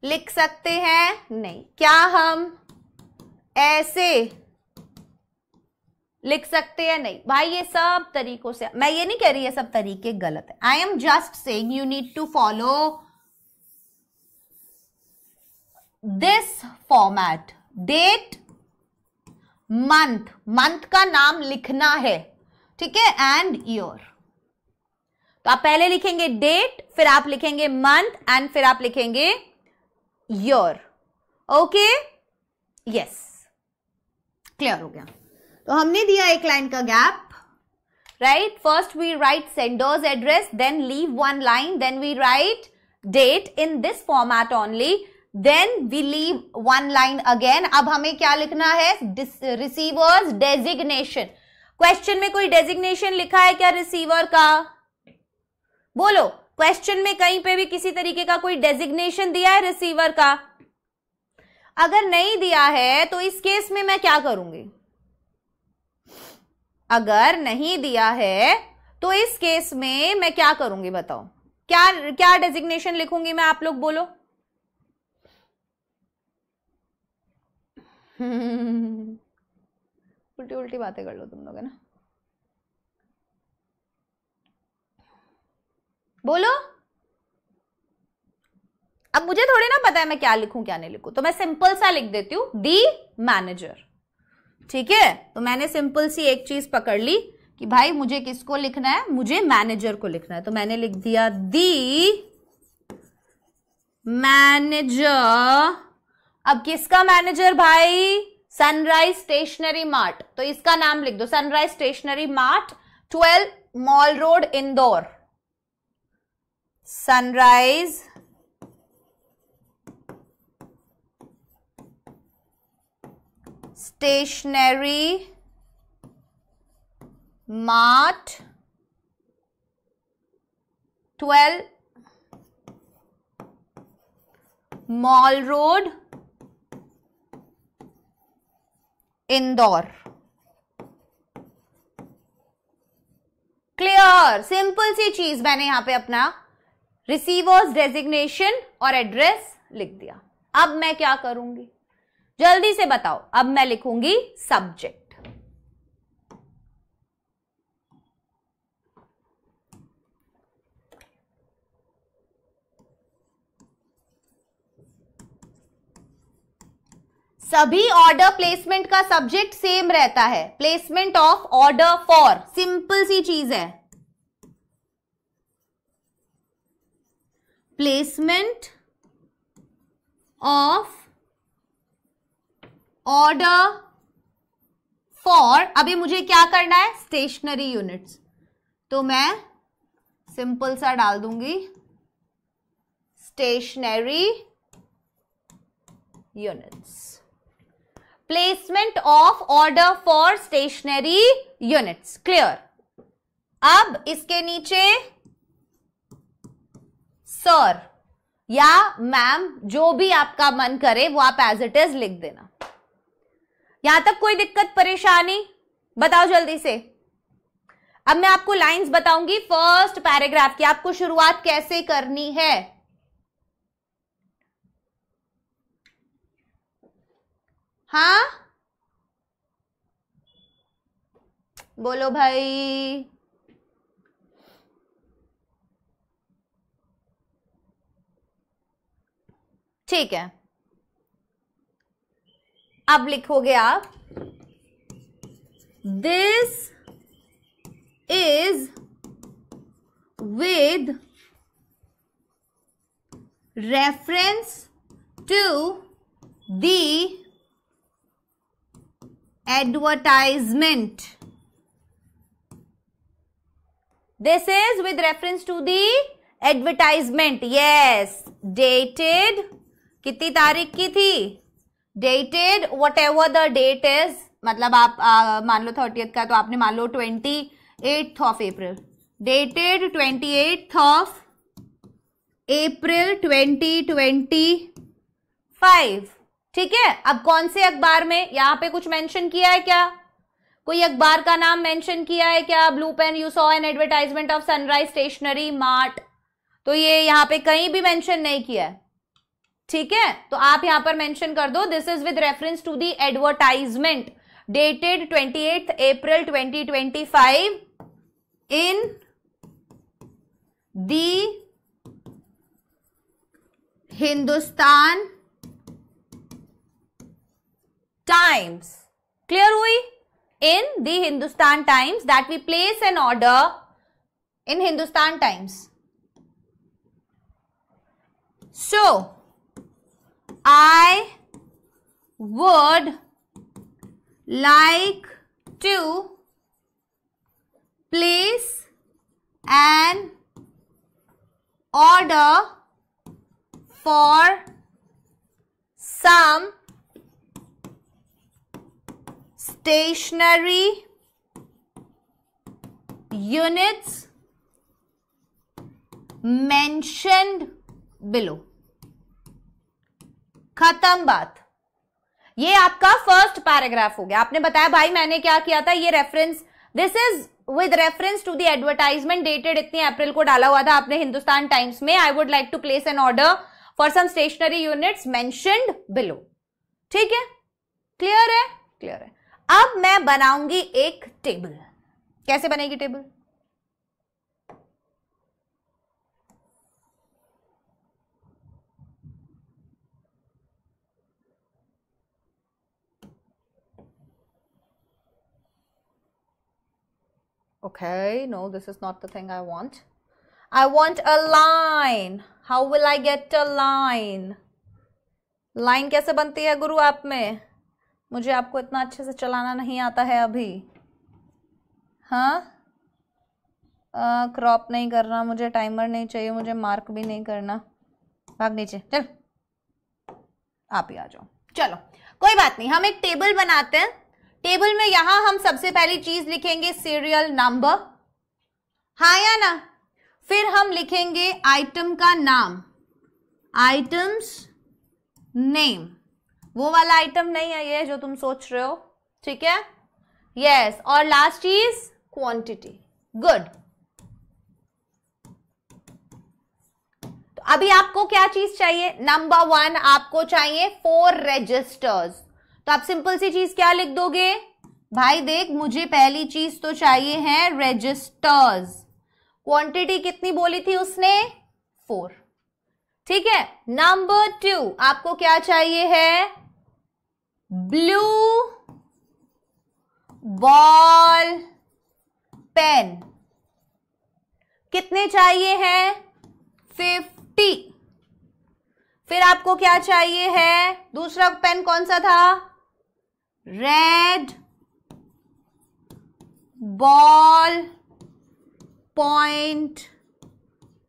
S1: लिख सकते हैं? नहीं। क्या हम ऐसे लिख सकते हैं? नहीं। भाई ये सब तरीकों से, मैं ये नहीं कह रही ये सब तरीके गलत है। I am just saying you need to follow this format. Date, month, month का नाम लिखना है, ठीक है, एंड ईयर। तो आप पहले लिखेंगे डेट, फिर आप लिखेंगे मंथ एंड फिर आप लिखेंगे ईयर। ओके, यस, क्लियर हो गया। तो हमने दिया एक लाइन का gap, right. First we write sender's address, then leave one line, then we write date in this format only, then we leave one line again. अब हमें क्या लिखना है? Receivers designation. क्वेश्चन में कोई डेजिग्नेशन लिखा है क्या रिसीवर का? बोलो, क्वेश्चन में कहीं पे भी किसी तरीके का कोई डेजिग्नेशन दिया है रिसीवर का? अगर नहीं दिया है तो इस केस में मैं क्या करूंगी? अगर नहीं दिया है तो इस केस में मैं क्या करूंगी बताओ? क्या क्या डेजिग्नेशन लिखूंगी मैं? आप लोग बोलो। उल्टी उल्टी बातें कर लो तुम लोग, है ना? बोलो। अब मुझे थोड़ी ना पता है मैं क्या लिखूं क्या नहीं लिखूं, तो मैं सिंपल सा लिख देती हूं दी मैनेजर, ठीक है। तो मैंने सिंपल सी एक चीज पकड़ ली कि भाई मुझे किसको लिखना है? मुझे मैनेजर को लिखना है। तो मैंने लिख दिया दी मैनेजर। अब किसका मैनेजर भाई? Sunrise stationery mart. तो इसका नाम लिख दो, sunrise stationery mart, 12 mall road, Indore. Sunrise stationery mart, 12 mall road, Indore. Clear, simple सी चीज मैंने यहां पे अपना रिसीवर्स डेजिग्नेशन और एड्रेस लिख दिया। अब मैं क्या करूंगी जल्दी से बताओ, अब मैं लिखूंगी सब्जेक्ट। सभी ऑर्डर प्लेसमेंट का सब्जेक्ट सेम रहता है, placement of order for, simple सी चीज है, प्लेसमेंट ऑफ ऑर्डर फॉर। अभी मुझे क्या करना है, स्टेशनरी यूनिट्स, तो मैं सिंपल सा डाल दूंगी stationery units, placement of order for stationery units. Clear. अब इसके नीचे सर या मैम, जो भी आपका मन करे वो आप एज इट इज लिख देना। यहां तक कोई दिक्कत परेशानी बताओ जल्दी से। अब मैं आपको लाइंस बताऊंगी फर्स्ट पैराग्राफ की, आपको शुरुआत कैसे करनी है। हाँ बोलो भाई। ठीक है, अब लिखोगे आप this is with reference to the advertisement. This is with reference to the advertisement. Yes, dated कितनी तारीख की थी, dated whatever the date is, मतलब आप मान लो 30th का, तो आपने मान लो 28th of April, dated 28th of April 2025। ठीक है। अब कौन से अखबार में, यहां पे कुछ मेंशन किया है क्या, कोई अखबार का नाम मेंशन किया है क्या। Blue pen you saw an advertisement of Sunrise stationery mart, तो ये यहां पे कहीं भी मेंशन नहीं किया है। ठीक है, तो आप यहां पर मेंशन कर दो this is with reference to the advertisement dated 28th April 2025 in the Hindustan Times. Clear हुई। In the Hindustan Times, that we place an order in Hindustan Times. So I would like to place an order for some stationery units mentioned below। खत्म बात। ये आपका first paragraph हो गया। आपने बताया भाई मैंने क्या किया था, ये reference, this is with reference to the advertisement dated इतनी अप्रैल को डाला हुआ था आपने हिंदुस्तान टाइम्स में। I would like to place an order for some stationery units mentioned below. ठीक है, क्लियर है, क्लियर है। अब मैं बनाऊंगी एक टेबल। कैसे बनेगी table, okay, no, this is not the thing I want. I want a line. How will I get a line? Line कैसे बनती है गुरु ऐप में, मुझे आपको इतना अच्छे से चलाना नहीं आता है अभी। हाँ, क्रॉप नहीं करना मुझे, टाइमर नहीं चाहिए मुझे, मार्क भी नहीं करना। भाग नीचे चल, आप ही आ जाओ। चलो कोई बात नहीं, हम एक टेबल बनाते हैं। टेबल में यहां हम सबसे पहली चीज लिखेंगे सीरियल नंबर, हाँ या ना। फिर हम लिखेंगे आइटम का नाम, आइटम्स नेम। वो वाला आइटम नहीं है ये जो तुम सोच रहे हो, ठीक है, यस। और लास्ट चीज क्वांटिटी, गुड। तो अभी आपको क्या चीज चाहिए? नंबर 1 आपको चाहिए 4 रजिस्टर्स। तो आप सिंपल सी चीज क्या लिख दोगे? भाई देख, मुझे पहली चीज तो चाहिए है रजिस्टर्स। क्वांटिटी कितनी बोली थी उसने? 4, ठीक है। नंबर 2 आपको क्या चाहिए है? Blue ball pen. कितने चाहिए हैं? 50। फिर आपको क्या चाहिए है? दूसरा पेन कौन सा था? Red ball point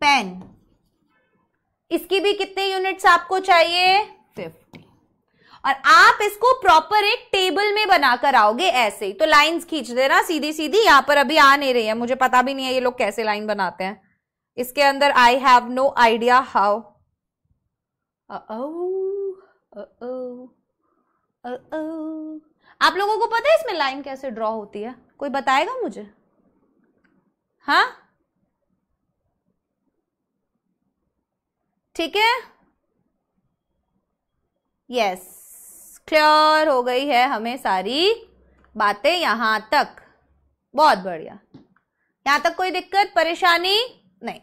S1: pen. इसकी भी कितने यूनिट्स आपको चाहिए? 50। और आप इसको प्रॉपर एक टेबल में बनाकर आओगे ऐसे ही। तो लाइंस खींच देना सीधी सीधी। यहां पर अभी आ नहीं रही है, मुझे पता भी नहीं है ये लोग कैसे लाइन बनाते हैं इसके अंदर। I have no idea how. आप लोगों को पता है इसमें लाइन कैसे ड्रॉ होती है? कोई बताएगा मुझे? हाँ, ठीक है, यस, क्लियर हो गई है हमें सारी बातें यहां तक। बहुत बढ़िया, यहां तक कोई दिक्कत परेशानी नहीं।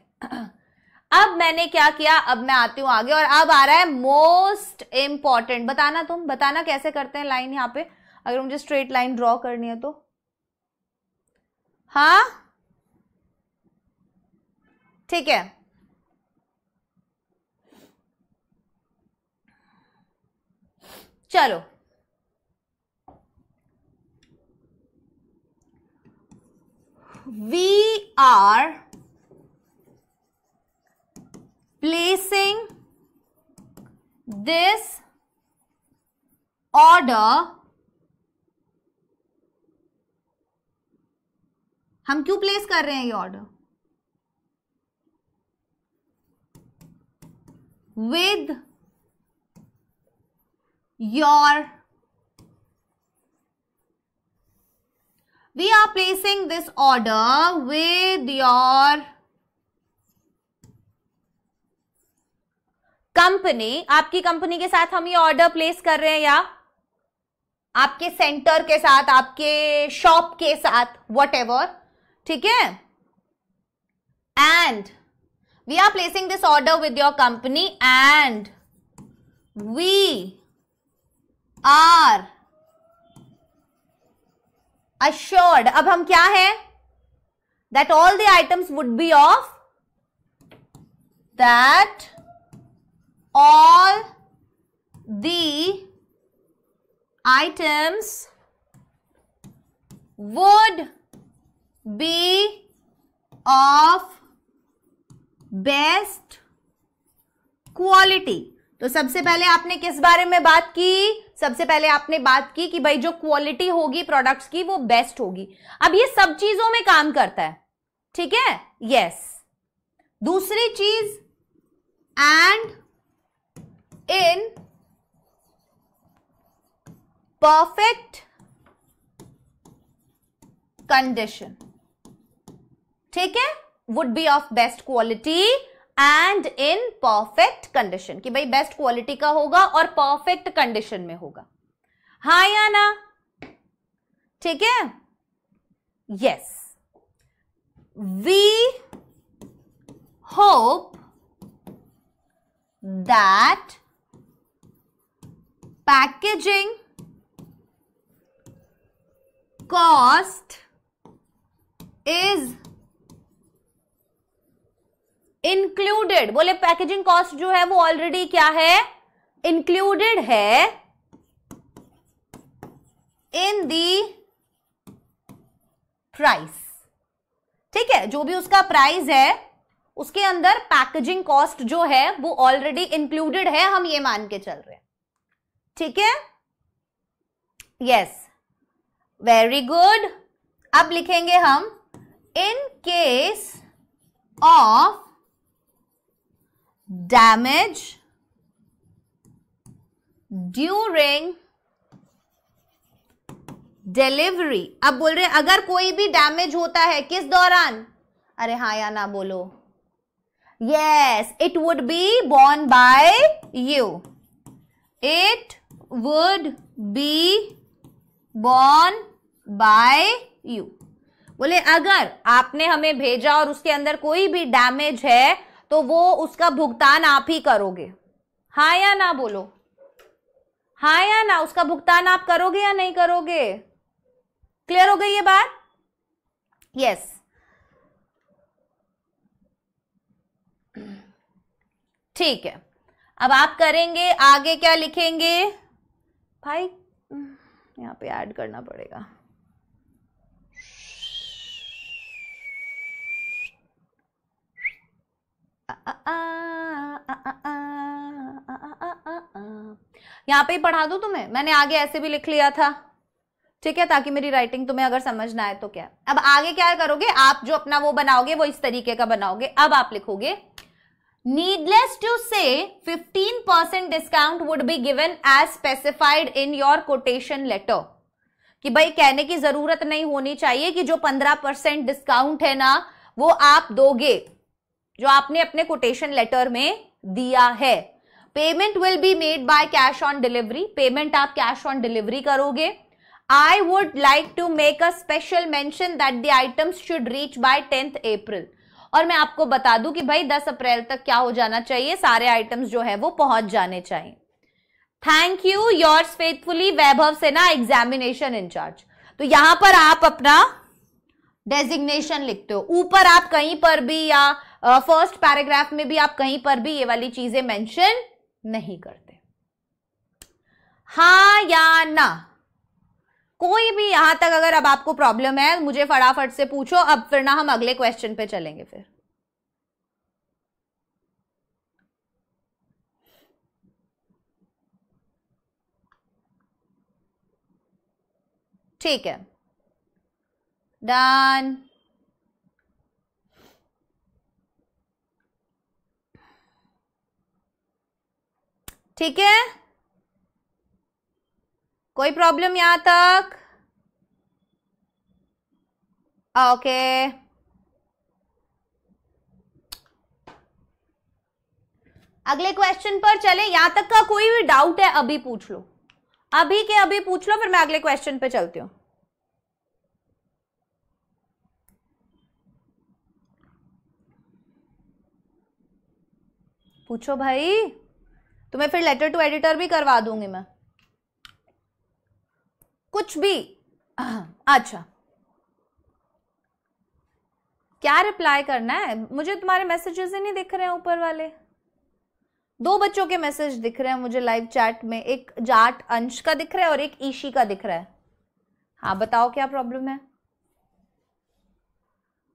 S1: अब मैंने क्या किया, अब मैं आती हूं आगे, और अब आ रहा है मोस्ट इंपॉर्टेंट। बताना, तुम बताना कैसे करते हैं लाइन यहां पे, अगर मुझे स्ट्रेट लाइन ड्रॉ करनी है तो। हाँ, ठीक है, चलो। We are placing this order, हम क्यों प्लेस कर रहे हैं ये order? With your, we are placing this order with your company. आपकी कंपनी के साथ हम ये ऑर्डर प्लेस कर रहे हैं, या आपके सेंटर के साथ, आपके शॉप के साथ, वट एवर, ठीक है। And we are placing this order with your company and we are assured, अब हम क्या है, that all the items would be of, that all the items would be of best quality। तो सबसे पहले आपने किस बारे में बात की? सबसे पहले आपने बात की कि भाई जो क्वालिटी होगी प्रोडक्ट्स की वो बेस्ट होगी। अब ये सब चीजों में काम करता है, ठीक है, यस। दूसरी चीज, एंड इन परफेक्ट कंडीशन, ठीक है, would be of best quality and in perfect condition, कि भाई बेस्ट क्वालिटी का होगा और परफेक्ट कंडीशन में होगा। हाँ या ना? ठीक है, yes. We hope that packaging cost is included. बोले पैकेजिंग कॉस्ट जो है वो ऑलरेडी क्या है, इंक्लूडेड है इन दी प्राइस, ठीक है। जो भी उसका प्राइस है उसके अंदर पैकेजिंग कॉस्ट जो है वो ऑलरेडी इंक्लूडेड है, हम ये मान के चल रहे हैं, ठीक है, यस, वेरी गुड। अब लिखेंगे हम in case of damage during delivery. अब बोल रहे अगर कोई भी डैमेज होता है किस दौरान, अरे हाँ या ना बोलो, yes, it would be borne by you, it would be borne by you. बोले अगर आपने हमें भेजा और उसके अंदर कोई भी डैमेज है तो वो उसका भुगतान आप ही करोगे, हाँ या ना बोलो, हाँ या ना, उसका भुगतान आप करोगे या नहीं करोगे? क्लियर हो गई ये बात? यस। ठीक है, अब आप करेंगे, आगे क्या लिखेंगे भाई, यहां पे ऐड करना पड़ेगा, यहां पे ही पढ़ा दूं तुम्हें, मैंने आगे ऐसे भी लिख लिया था, ठीक है, ताकि मेरी राइटिंग तुम्हें अगर समझ ना आए तो क्या। अब आगे क्या करोगे आप, जो अपना वो बनाओगे वो इस तरीके का बनाओगे। अब आप लिखोगे needless to say 15% discount would be given as specified in your quotation letter, कि भाई कहने की जरूरत नहीं होनी चाहिए कि जो 15% डिस्काउंट है ना वो आप दोगे, जो आपने अपने कोटेशन लेटर में दिया है। Payment will be made by cash on delivery, payment आप कैश ऑन डिलीवरी करोगे। I would like to make a special mention that the items should reach by 10th April, और मैं आपको बता दूं कि भाई 10 अप्रैल तक क्या हो जाना चाहिए, सारे आइटम्स जो है वो पहुंच जाने चाहिए। थैंक यू, योर्स फेथफुली वैभव सेना, एग्जामिनेशन इंचार्ज। तो यहां पर आप अपना डेजिग्नेशन लिखते हो, ऊपर आप कहीं पर भी या फर्स्ट पैराग्राफ में भी आप कहीं पर भी ये वाली चीजें मेंशन नहीं करते, हाँ या ना। कोई भी यहां तक अगर अब आपको प्रॉब्लम है मुझे फटाफट से पूछो, अब फिर ना हम अगले क्वेश्चन पे चलेंगे फिर। ठीक है, डन। ठीक है, कोई प्रॉब्लम यहां तक? ओके, अगले क्वेश्चन पर चले। यहां तक का कोई भी डाउट है अभी पूछ लो, अभी के अभी पूछ लो, फिर मैं अगले क्वेश्चन पे चलती हूं। पूछो भाई, तुम्हें फिर लेटर टू एडिटर भी करवा दूंगी मैं, कुछ भी। अच्छा, क्या रिप्लाई करना है? मुझे तुम्हारे मैसेजेस ही नहीं दिख रहे हैं ऊपर वाले। 2 बच्चों के मैसेज दिख रहे हैं मुझे लाइव चैट में, एक जाट अंश का दिख रहा है और एक ईशी का दिख रहा है। हाँ बताओ क्या प्रॉब्लम है,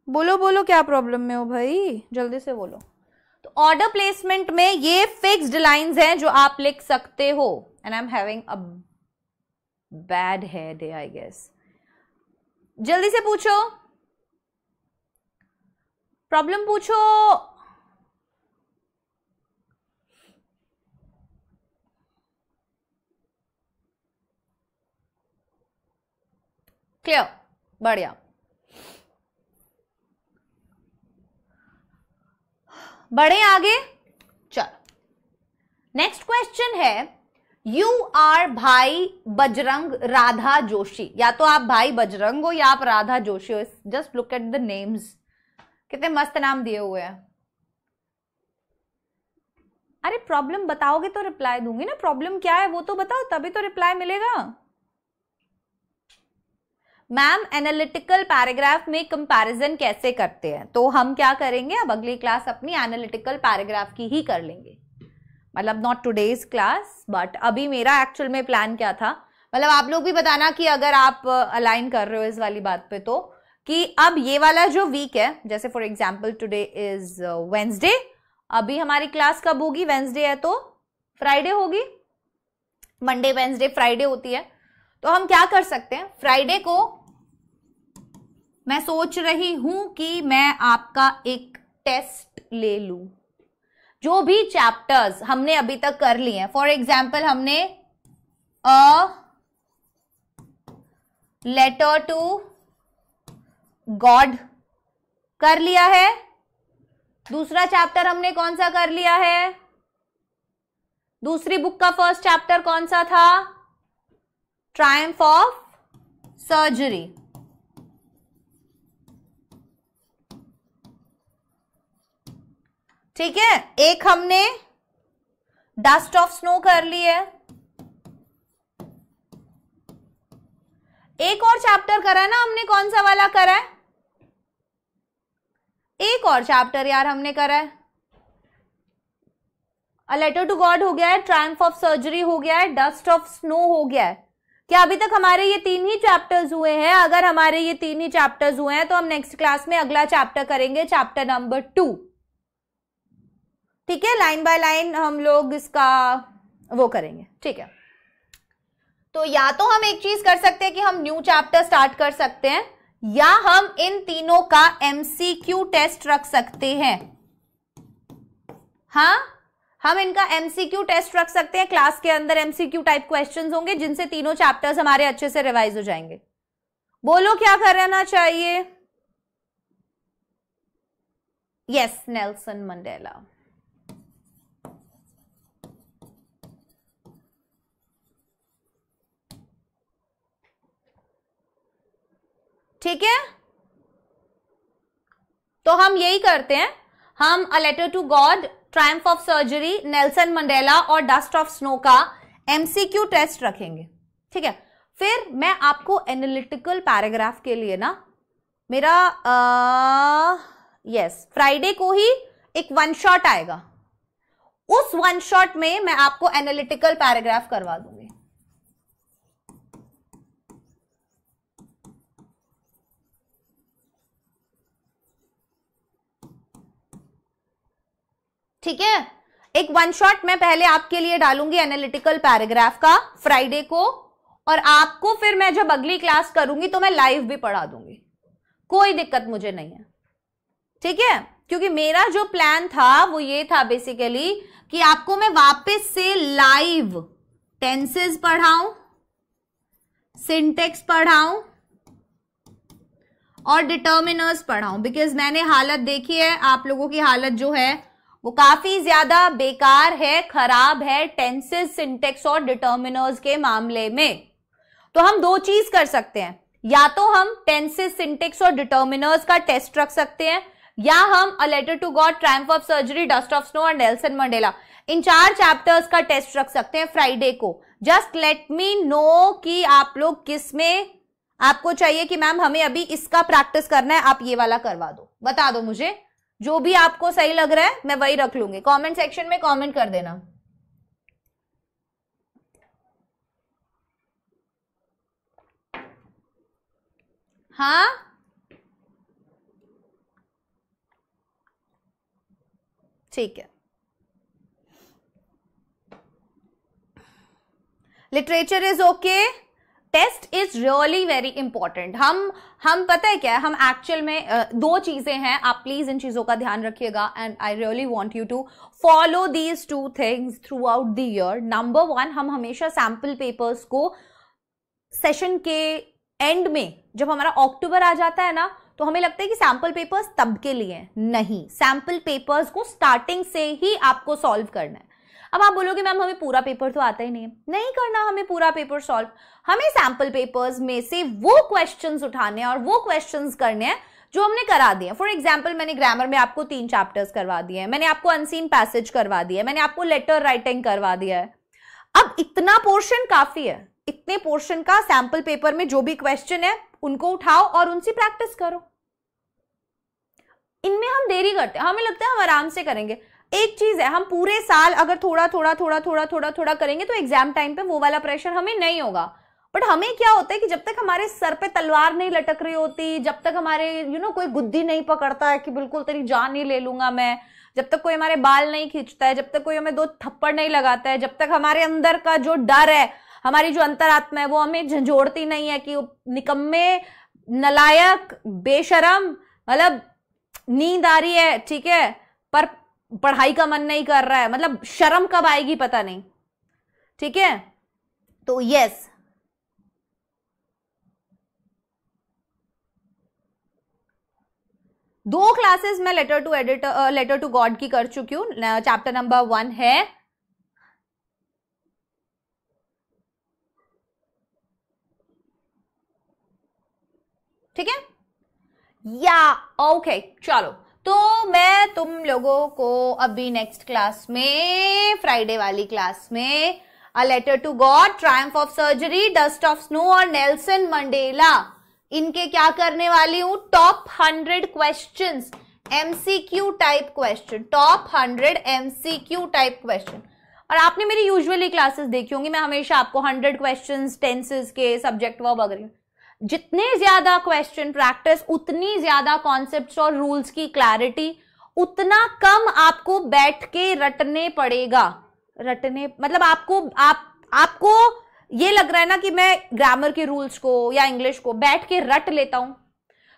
S1: बोलो बोलो क्या प्रॉब्लम में हो भाई, जल्दी से बोलो। तो ऑर्डर प्लेसमेंट में ये फिक्स्ड लाइंस हैं जो आप लिख सकते हो। And I am having a bad hair day I guess. जल्दी से पूछो, प्रॉब्लम पूछो। क्लियर, बढ़िया, बढ़े आगे। चलो नेक्स्ट क्वेश्चन है, यू आर भाई बजरंग राधा जोशी। या तो आप भाई बजरंग हो या आप राधा जोशी हो। Just look at the names, कितने मस्त नाम दिए हुए हैं। अरे प्रॉब्लम बताओगे तो रिप्लाई दूंगी ना, प्रॉब्लम क्या है वो तो बताओ, तभी तो रिप्लाई मिलेगा। मैम एनालिटिकल पैराग्राफ में कंपैरिजन कैसे करते हैं, तो हम क्या करेंगे, अब अगली क्लास अपनी एनालिटिकल पैराग्राफ की ही कर लेंगे। मतलब नॉट टुडेज क्लास, बट अभी मेरा एक्चुअल में प्लान क्या था, मतलब आप लोग भी बताना कि अगर आप अलाइन कर रहे हो इस वाली बात पे, तो कि अब ये वाला जो वीक है, जैसे for example today is Wednesday, अभी हमारी क्लास कब होगी, वेंसडे है तो फ्राइडे होगी, मंडे वेंसडे फ्राइडे होती है। तो हम क्या कर सकते हैं, फ्राइडे को मैं सोच रही हूं कि मैं आपका एक टेस्ट ले लूं, जो भी चैप्टर्स हमने अभी तक कर लिए हैं। फॉर एग्जाम्पल हमने लेटर टू गॉड कर लिया है। दूसरा चैप्टर हमने कौन सा कर लिया है? दूसरी बुक का फर्स्ट चैप्टर कौन सा था? Triumph of surgery. ठीक है, एक हमने डस्ट ऑफ स्नो कर ली है। एक और चैप्टर करा है ना हमने, कौन सा वाला करा है? एक और चैप्टर यार हमने करा है। अ लेटर टू गॉड हो गया है, ट्रायम्फ ऑफ सर्जरी हो गया है, डस्ट ऑफ स्नो हो गया है। क्या अभी तक हमारे ये 3 ही चैप्टर्स हुए हैं? अगर हमारे ये 3 ही चैप्टर्स हुए हैं तो हम नेक्स्ट क्लास में अगला चैप्टर करेंगे, चैप्टर नंबर 2। ठीक है, लाइन बाय लाइन हम लोग इसका वो करेंगे। ठीक है, तो या तो हम एक चीज कर सकते हैं कि हम न्यू चैप्टर स्टार्ट कर सकते हैं, या हम इन तीनों का एमसीक्यू टेस्ट रख सकते हैं। हाँ, हम इनका एमसीक्यू टेस्ट रख सकते हैं। क्लास के अंदर एमसीक्यू टाइप क्वेश्चंस होंगे जिनसे तीनों चैप्टर्स हमारे अच्छे से रिवाइज हो जाएंगे। बोलो क्या करना चाहिए? Yes, Nelson Mandela. ठीक है, तो हम यही करते हैं, हम a letter to God, triumph of surgery, Nelson Mandela और डस्ट ऑफ स्नो का एमसीक्यू टेस्ट रखेंगे। ठीक है, फिर मैं आपको एनालिटिकल पैराग्राफ के लिए ना मेरा फ्राइडे को ही एक 1 शॉट आएगा। उस 1 शॉट में मैं आपको एनालिटिकल पैराग्राफ करवा दूंगी। ठीक है, एक 1 शॉट मैं पहले आपके लिए डालूंगी एनालिटिकल पैराग्राफ का फ्राइडे को, और आपको फिर मैं जब अगली क्लास करूंगी तो मैं लाइव भी पढ़ा दूंगी, कोई दिक्कत मुझे नहीं है। ठीक है, क्योंकि मेरा जो प्लान था वो ये था बेसिकली कि आपको मैं वापस से लाइव टेंसेस पढ़ाऊं, सिंटेक्स पढ़ाऊं और डिटर्मिनर्स पढ़ाऊं, बिकॉज मैंने हालत देखी है, आप लोगों की हालत जो है वो काफी ज्यादा बेकार है, खराब है टेंसेस, सिंटेक्स और डिटर्मिनर्स के मामले में। तो हम 2 चीज कर सकते हैं, या तो हम टेंसेस, सिंटेक्स और डिटर्मिनर्स का टेस्ट रख सकते हैं, या हम a letter to God, triumph of surgery, dust of snow और नेल्सन मंडेला, इन 4 चैप्टर्स का टेस्ट रख सकते हैं फ्राइडे को। जस्ट लेट मी नो कि आप लोग किस में आपको चाहिए कि मैम हमें अभी इसका प्रैक्टिस करना है, आप ये वाला करवा दो, बता दो मुझे। जो भी आपको सही लग रहा है मैं वही रख लूंगी। कमेंट सेक्शन में कमेंट कर देना। हाँ, ठीक है। Literature is okay, test is really very important. हम पता है क्या है, हम एक्चुअल में 2 चीजें हैं, आप प्लीज इन चीजों का ध्यान रखिएगा, and I really want you to follow these 2 things throughout the year. Number 1, हम हमेशा सैंपल पेपर्स को सेशन के एंड में, जब हमारा अक्टूबर आ जाता है ना, तो हमें लगता है कि सैंपल पेपर्स तब के लिए नहीं, सैंपल पेपर्स को स्टार्टिंग से ही आपको सॉल्व करना है। अब आप बोलोगे मैम हमें पूरा पेपर तो आता ही नहीं है, नहीं करना हमें पूरा पेपर सॉल्व, हमें सैंपल पेपर्स में से वो क्वेश्चंस उठाने और वो क्वेश्चंस करने हैं जो हमने करा दिए। फॉर एग्जांपल, मैंने ग्रामर में आपको 3 चैप्टर्स करवा दिए हैं, मैंने आपको अनसीन पैसेज करवा दिया है, मैंने आपको लेटर राइटिंग करवा दिया है। अब इतना पोर्शन काफी है, इतने पोर्शन का सैंपल पेपर में जो भी क्वेश्चन है उनको उठाओ और उनसे प्रैक्टिस करो। इनमें हम देरी करते हैं, हमें लगता है हम आराम से करेंगे। एक चीज है, हम पूरे साल अगर थोड़ा थोड़ा थोड़ा थोड़ा थोड़ा थोड़ा करेंगे तो एग्जाम टाइम पे वो वाला प्रेशर हमें नहीं होगा। बट हमें क्या होता है कि जब तक हमारे सर पे तलवार नहीं लटक रही होती, जब तक हमारे कोई गुद्दी नहीं पकड़ता है कि बिल्कुल तेरी जान ही ले लूंगा मैं, जब तक कोई हमारे बाल नहीं खींचता है, जब तक कोई हमें 2 थप्पड़ नहीं लगाता है, जब तक हमारे अंदर का जो डर है, हमारी जो अंतरात्मा है वो हमें झंझोड़ती नहीं है कि निकम्मे, नलायक, बेशरम, मतलब नींद आ रही है, ठीक है, पर पढ़ाई का मन नहीं कर रहा है, मतलब शर्म कब आएगी पता नहीं। ठीक है, तो यस, 2 क्लासेस मैं लेटर टू गॉड की कर चुकी हूँ, चैप्टर नंबर 1 है। ठीक है या ओके चलो, तो मैं तुम लोगों को अभी नेक्स्ट क्लास में, फ्राइडे वाली क्लास में, a letter to God, triumph of surgery, dust of snow और नेल्सन मंडेला, इनके क्या करने वाली हूं, top 100 questions, MCQ type question, top 100 MCQ type question. और आपने मेरी यूजुअली क्लासेस देखी होंगी, मैं हमेशा आपको 100 क्वेश्चंस टेंसेस के, सब्जेक्ट वर्ब वगैरह, जितने ज्यादा क्वेश्चन प्रैक्टिस उतनी ज्यादा कॉन्सेप्ट्स और रूल्स की क्लैरिटी, उतना कम आपको बैठ के रटने पड़ेगा। रटने मतलब आपको ये लग रहा है ना कि मैं ग्रामर के रूल्स को या इंग्लिश को बैठ के रट लेता हूं,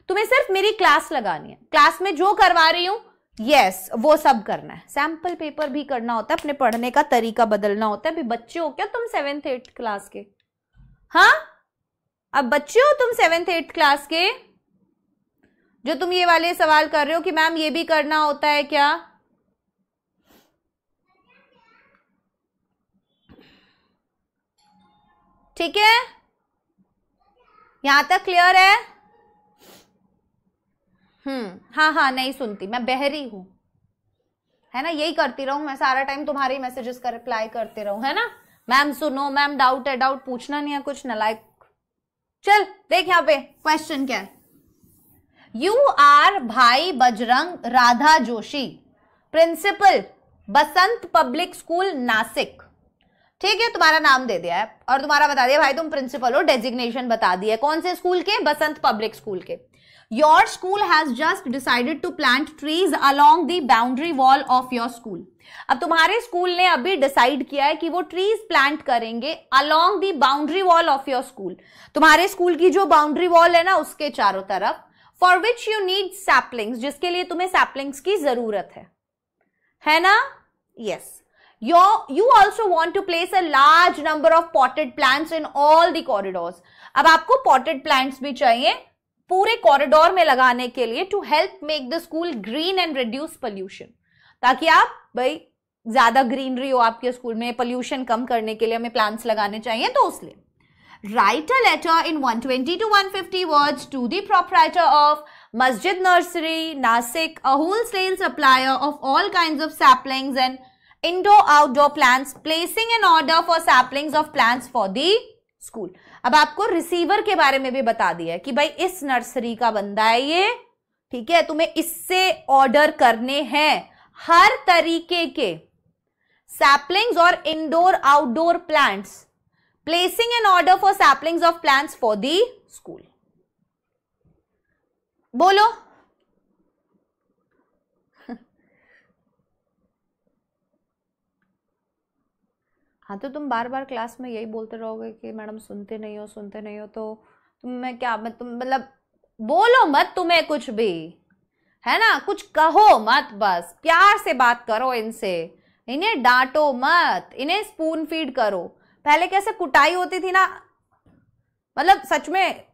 S1: तुम्हें सिर्फ मेरी क्लास लगानी है, क्लास में जो करवा रही हूं यस वो सब करना है, सैंपल पेपर भी करना होता है, अपने पढ़ने का तरीका बदलना होता है। अभी बच्चे हो क्या तुम 7th 8th क्लास के? हाँ अब बच्चे हो तुम 7th 8th क्लास के, जो तुम ये वाले सवाल कर रहे हो कि मैम ये भी करना होता है क्या? ठीक है, यहां तक क्लियर है? हाँ नहीं सुनती, मैं बहरी हूं, है ना, यही करती रहूं मैं सारा टाइम, तुम्हारे मैसेजेस का रिप्लाई करते रहूं, है ना। मैम सुनो, मैम डाउट है, डाउट पूछना नहीं है कुछ नालायक। चल देख यहाँ पे क्वेश्चन क्या है। यू आर भाई Bajrang Radha Joshi, principal Basant public school Nashik. ठीक है, तुम्हारा नाम दे दिया है और तुम्हारा बता दिया भाई तुम प्रिंसिपल हो, डेजिग्नेशन बता दिया कौन से स्कूल के, बसंत पब्लिक स्कूल के। Your school has just decided to plant trees along the boundary wall of your school. अब तुम्हारे स्कूल ने अभी डिसाइड किया है कि वो ट्रीज प्लांट करेंगे along the boundary wall of your school, तुम्हारे स्कूल की जो बाउंड्री वॉल है ना उसके चारों तरफ, for which you need saplings, जिसके लिए तुम्हें सैपलिंग्स की जरूरत है ना। Yes, you also want to place a large number of potted plants in all the corridors। अब आपको potted plants भी चाहिए पूरे कॉरिडोर में लगाने के लिए, to help make the school green and reduce pollution, ताकि आप भाई ज्यादा ग्रीनरी हो आपके स्कूल में, पोल्यूशन कम करने के लिए हमें प्लांट्स लगाने चाहिए, तो उसलिए write a letter in 120 to 150 words to the proprietor of Masjid nursery Nashik, a wholesale supplier of all kinds of saplings and indoor outdoor plants, placing an order for saplings of plants for the school। अब आपको receiver के बारे में भी बता दिया है कि भाई इस नर्सरी का बंदा है ये, ठीक है, तुम्हें इससे ऑर्डर करने हैं हर तरीके के सैपलिंग्स और indoor outdoor plants, placing an order for saplings of plants for the school. बोलो हाँ, तो तुम बार बार क्लास में यही बोलते रहोगे कि मैडम सुनते नहीं हो, तो मैं क्या, मैं तुम मतलब बोलो मत, तुम्हें कुछ भी है ना, कुछ कहो मत, बस प्यार से बात करो इनसे, इन्हें डांटो मत, इन्हें स्पून फीड करो। पहले कैसे कुटाई होती थी ना, मतलब सच में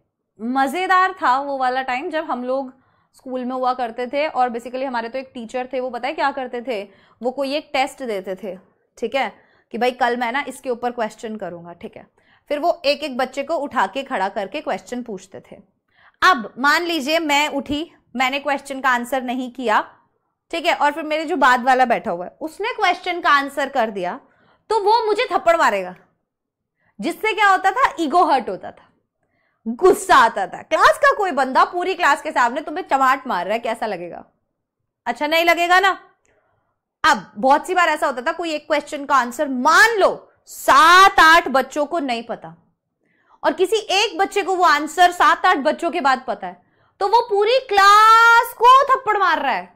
S1: मजेदार था वो वाला टाइम जब हम लोग स्कूल में हुआ करते थे। और बेसिकली हमारे तो एक टीचर थे, वो पता है क्या करते थे, वो कोई एक टेस्ट देते थे, ठीक है, कि भाई कल मैं ना इसके ऊपर क्वेश्चन करूंगा, ठीक है, फिर वो एक एक बच्चे को उठा के खड़ा करके क्वेश्चन पूछते थे। अब मान लीजिए मैं उठी, मैंने क्वेश्चन का आंसर नहीं किया, ठीक है, और फिर मेरे जो बाद वाला बैठा हुआ है उसने क्वेश्चन का आंसर कर दिया, तो वो मुझे थप्पड़ मारेगा, जिससे क्या होता था, ईगो हर्ट होता था, गुस्सा आता था। क्लास का कोई बंदा पूरी क्लास के सामने तुम्हें चमाट मार रहा है, कैसा लगेगा? अच्छा नहीं लगेगा ना। अब बहुत सी बार ऐसा होता था, कोई एक क्वेश्चन का आंसर मान लो 7-8 बच्चों को नहीं पता, और किसी एक बच्चे को वो आंसर 7-8 बच्चों के बाद पता है, तो वो पूरी क्लास को थप्पड़ मार रहा है।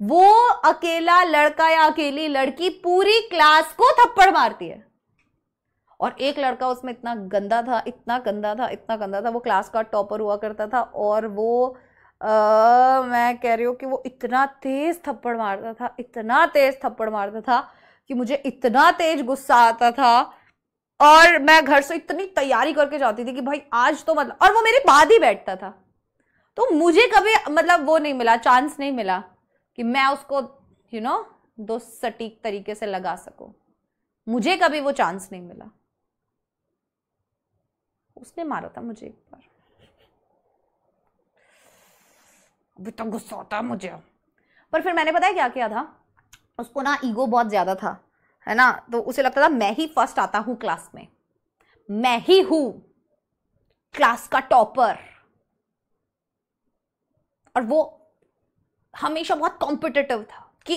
S1: वो अकेला लड़का या अकेली लड़की पूरी क्लास को थप्पड़ मारती है। और एक लड़का उसमें इतना गंदा था, इतना गंदा था, वो क्लास का टॉपर हुआ करता था, और वो मैं कह रही हूँ कि वो इतना तेज थप्पड़ मारता था कि मुझे इतना तेज गुस्सा आता था, और मैं घर से इतनी तैयारी करके जाती थी कि भाई आज तो मतलब, और वो मेरे बाद ही बैठता था, तो मुझे कभी मतलब वो नहीं मिला, चांस नहीं मिला कि मैं उसको दो सटीक तरीके से लगा सकूं। मुझे कभी वो चांस नहीं मिला। उसने मारा था मुझे एक बार, अभी तक गुस्सा आता है मुझे। पर फिर मैंने पता है क्या किया था, उसको ना ईगो बहुत ज्यादा था, है ना, तो उसे लगता था मैं ही फर्स्ट आता हूं क्लास में, मैं ही हूं क्लास का टॉपर। और वो हमेशा बहुत कॉम्पिटिटिव था कि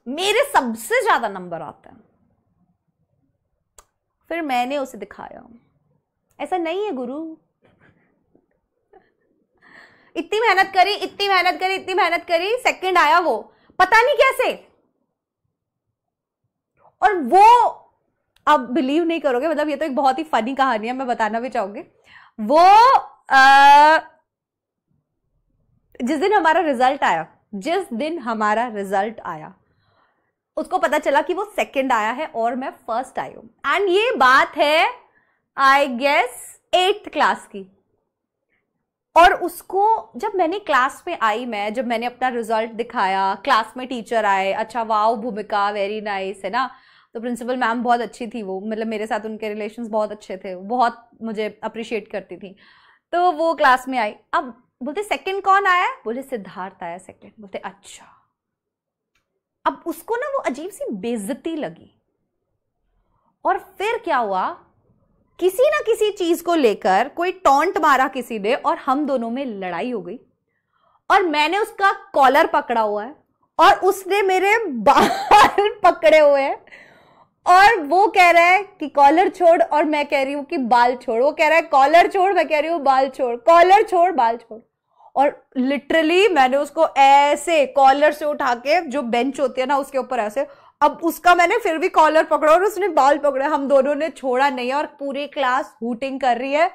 S1: मेरे सबसे ज्यादा नंबर आते हैं। फिर मैंने उसे दिखाया ऐसा नहीं है गुरु। इतनी मेहनत करी, इतनी मेहनत करी, इतनी मेहनत करी, सेकंड आया वो, पता नहीं कैसे। और वो आप बिलीव नहीं करोगे, मतलब ये तो एक बहुत ही फनी कहानी है, मैं बताना भी चाहूंगी। वो जिस दिन हमारा रिजल्ट आया, उसको पता चला कि वो सेकंड आया है और मैं फर्स्ट आई हूं। एंड ये बात है आई गेस 8th क्लास की। और उसको जब मैंने क्लास में आई, जब मैंने अपना रिजल्ट दिखाया, क्लास में टीचर आए, अच्छा वाओ भूमिका वेरी नाइस, है ना, तो प्रिंसिपल मैम बहुत अच्छी थी, वो मतलब मेरे साथ उनके रिलेशंस बहुत अच्छे थे, बहुत मुझे अप्रिशिएट करती थी। तो वो क्लास में आई, अब बोलते सेकंड कौन आया, बोले सिद्धार्थ आया सेकंड। बोलते अच्छा। अब उसको ना वो अजीब सी बेइज्जती लगी। और फिर क्या हुआ, किसी ना किसी चीज को लेकर कोई टॉन्ट मारा किसी ने और हम दोनों में लड़ाई हो गई। और मैंने उसका कॉलर पकड़ा हुआ है और उसने मेरे बाल पकड़े हुए हैं। और वो कह रहा है कि कॉलर छोड़ और मैं कह रही हूं कि बाल छोड़। वो कह रहा है कॉलर छोड़, मैं कह रही हूं बाल छोड़, कॉलर छोड़ बाल छोड़। और लिटरली मैंने उसको ऐसे कॉलर से उठा के, जो बेंच होती है ना उसके ऊपर ऐसे, अब उसका मैंने फिर भी कॉलर पकड़ा और उसने बाल पकड़े, हम दोनों ने छोड़ा नहीं और पूरी क्लास हूटिंग कर रही है।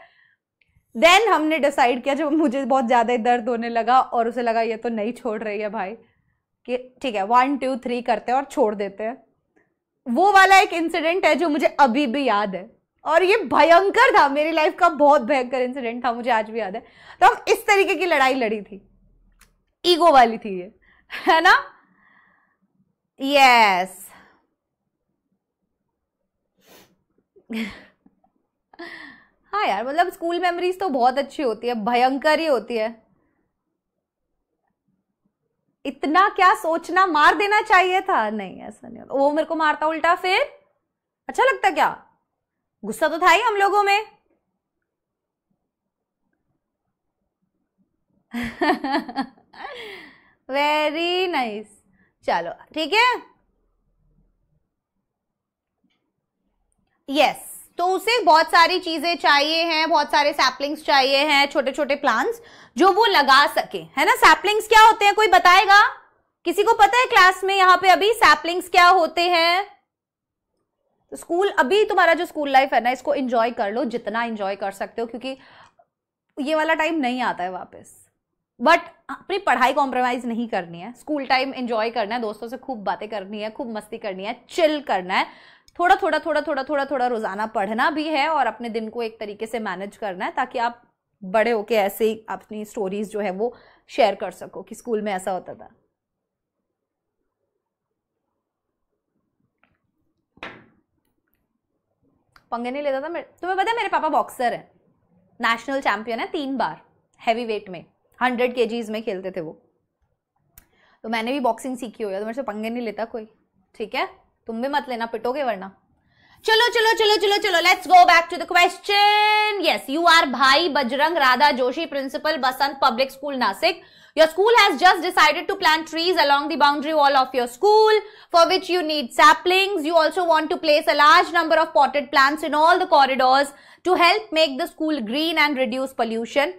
S1: देन हमने डिसाइड किया, जब मुझे बहुत ज्यादा दर्द होने लगा और उसे लगा ये तो नहीं छोड़ रही है भाई, कि ठीक है 1 2 3 करते हैं और छोड़ देते हैं। वो वाला एक इंसिडेंट है जो मुझे अभी भी याद है, और ये भयंकर था, मेरी लाइफ का बहुत भयंकर इंसिडेंट था, मुझे आज भी याद है। तो हम इस तरीके की लड़ाई लड़ी थी, ईगो वाली थी ये, है ना। यस हाँ यार, मतलब स्कूल मेमोरीज तो बहुत अच्छी होती है, भयंकर ही होती है। इतना क्या सोचना, मार देना चाहिए था, नहीं ऐसा नहीं होता। वो मेरे को मारता उल्टा, फिर अच्छा लगता क्या, गुस्सा तो था ही हम लोगों में। वेरी नाइस, चलो ठीक है। यस, तो उसे बहुत सारी चीजें चाहिए हैं, बहुत सारे सैपलिंग्स चाहिए हैं, छोटे छोटे प्लांट्स जो वो लगा सके, है ना। सैपलिंग्स क्या होते हैं, कोई बताएगा, किसी को पता है क्लास में यहाँ पे अभी सैपलिंग्स क्या होते हैं। तो स्कूल, अभी तुम्हारा जो स्कूल लाइफ है ना, इसको एंजॉय कर लो जितना एंजॉय कर सकते हो, क्योंकि ये वाला टाइम नहीं आता है वापस। बट अपनी पढ़ाई कॉम्प्रोमाइज नहीं करनी है, स्कूल टाइम एंजॉय करना है, दोस्तों से खूब बातें करनी है, खूब मस्ती करनी है, चिल करना है, थोड़ा थोड़ा थोड़ा थोड़ा थोड़ा थोड़ा रोजाना पढ़ना भी है, और अपने दिन को एक तरीके से मैनेज करना है, ताकि आप बड़े होके ऐसे ही अपनी स्टोरीज जो है वो शेयर कर सको कि स्कूल में ऐसा होता था। पंगे नहीं लेता था मैं। तुम्हें पता है मेरे पापा बॉक्सर है, नेशनल चैंपियन है 3 बार, हैवी वेट में 100 kgs में खेलते थे वो। तो मैंने भी बॉक्सिंग सीखी हुई है, तो मेरे से पंगे नहीं लेता कोई, ठीक है। तुम भी मत लेना, पिटोगे वरना। चलो चलो चलो चलो चलो, let's go back to the question. Yes, you are भाई Bajrang Radha Joshi, principal Basant public school Nashik. Your school has just decided to plant trees along the boundary wall of your school, for which you need saplings. You also want to place a large number of potted plants in all the corridors to help make the school green and reduce pollution.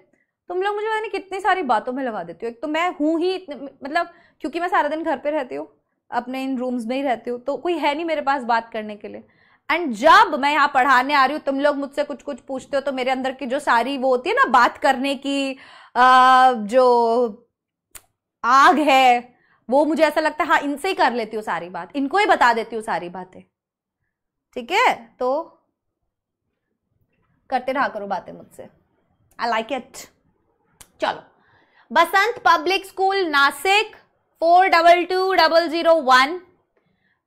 S1: तुम लोग मुझे पता नहीं कितनी सारी बातों में लगा देती हो। एक तो मैं हूं ही मतलब क्योंकि मैं सारा दिन घर पे रहती हूँ, अपने इन रूम्स में ही रहती हूँ, तो कोई है नहीं मेरे पास बात करने के लिए। एंड जब मैं यहाँ पढ़ाने आ रही हूँ, तुम लोग मुझसे कुछ कुछ पूछते हो, तो मेरे अंदर की जो सारी वो होती है ना बात करने की जो आग है, वो मुझे ऐसा लगता है हाँ इनसे ही कर लेती हूँ सारी बात, इनको ही बता देती हूँ सारी बातें, ठीक है। तो करते रहा करो बातें मुझसे, आई लाइक इट। चलो, Basant public school Nashik 422001,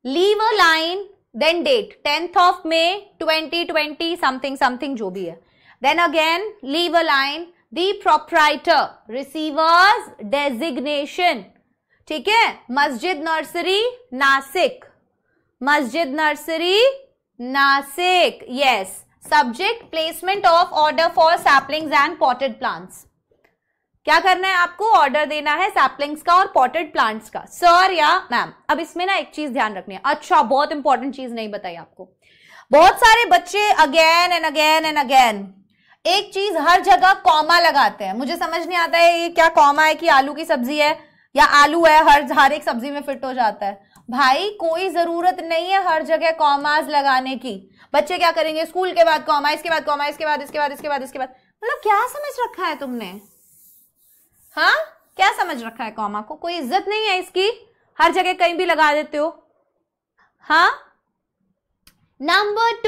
S1: leave a line, then date 10th of May 2020 something something जो भी है, then again leave a line, the proprietor, receiver's designation, ठीक है, Masjid nursery Nashik, Masjid nursery Nashik, yes, subject placement of order for saplings and potted plants. क्या करना है आपको, order देना है सैपलिंग्स का और पॉटेड प्लांट्स का, सर या मैम। अब इसमें ना एक चीज ध्यान रखनी है, अच्छा बहुत इंपॉर्टेंट चीज नहीं बताई आपको, बहुत सारे बच्चे again and again and again एक चीज हर जगह कॉमा लगाते हैं, मुझे समझ नहीं आता है ये क्या कॉमा है, कि आलू की सब्जी है या आलू है, हर एक सब्जी में फिट हो जाता है। भाई कोई जरूरत नहीं है हर जगह कॉमास लगाने की। बच्चे क्या करेंगे, स्कूल के बाद कॉमा, इसके बाद कॉमा, इसके बाद इसके बाद इसके बाद इसके बाद, मतलब क्या समझ रखा है तुमने, हाँ क्या समझ रखा है कॉमा को, कोई इज्जत नहीं है इसकी, हर जगह कहीं भी लगा देते हो। हाँ, नंबर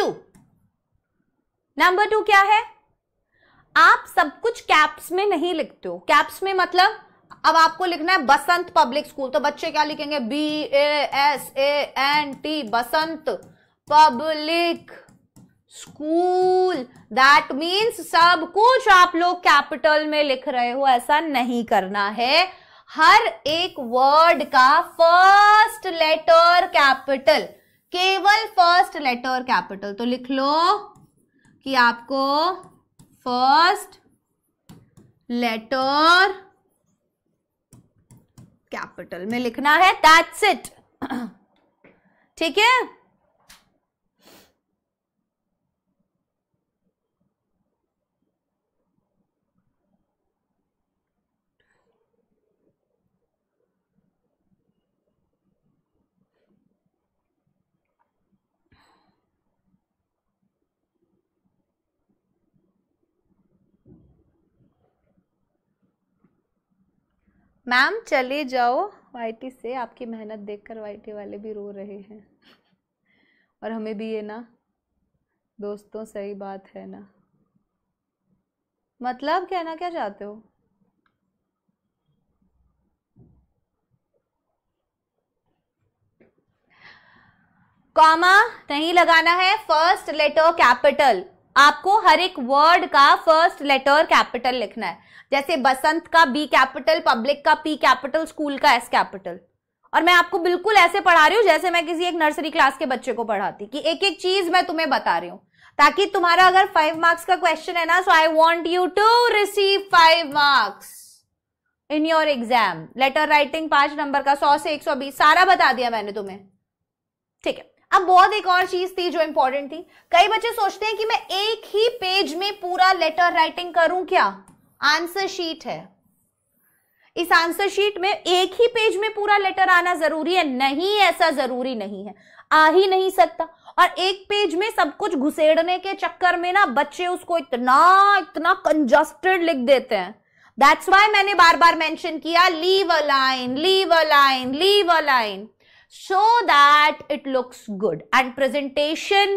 S1: टू क्या है, आप सब कुछ कैप्स में नहीं लिखते हो। कैप्स में मतलब अब आपको लिखना है बसंत पब्लिक स्कूल, तो बच्चे क्या लिखेंगे, BASANT, Basant public school, that means सब कुछ आप लोग कैपिटल में लिख रहे हो, ऐसा नहीं करना है। हर एक वर्ड का फर्स्ट लेटर कैपिटल, केवल फर्स्ट लेटर कैपिटल, तो लिख लो कि आपको फर्स्ट लेटर कैपिटल में लिखना है, दैट्स इट, ठीक है। मैम चले जाओ वाईटी से, आपकी मेहनत देखकर वाईटी वाले भी रो रहे हैं और हमें भी, ये ना दोस्तों सही बात है ना, मतलब कहना क्या चाहते हो। कॉमा नहीं लगाना है, फर्स्ट लेटर कैपिटल, आपको हर एक वर्ड का फर्स्ट लेटर कैपिटल लिखना है। जैसे बसंत का B कैपिटल, पब्लिक का P कैपिटल, स्कूल का S कैपिटल। और मैं आपको बिल्कुल ऐसे पढ़ा रही हूं जैसे मैं किसी एक नर्सरी क्लास के बच्चे को पढ़ाती, कि एक एक चीज मैं तुम्हें बता रही हूं, ताकि तुम्हारा अगर 5 मार्क्स का क्वेश्चन है ना, so I want you to receive 5 marks in your exam. Letter writing 5 number का, 100 से 120 सारा बता दिया मैंने तुम्हें, ठीक है। अब बहुत एक और चीज थी जो इंपॉर्टेंट थी, कई बच्चे सोचते हैं कि मैं एक ही पेज में पूरा लेटर राइटिंग करूं क्या, आंसर शीट है, इस आंसर शीट में एक ही पेज में पूरा लेटर आना जरूरी है, नहीं, ऐसा जरूरी नहीं है, आ ही नहीं सकता। और एक पेज में सब कुछ घुसेड़ने के चक्कर में ना बच्चे उसको इतना कंजस्टेड लिख देते हैं। दैट्स व्हाई मैंने बार बार मेंशन किया, leave a line, leave a line, leave a line, so that it looks good, and presentation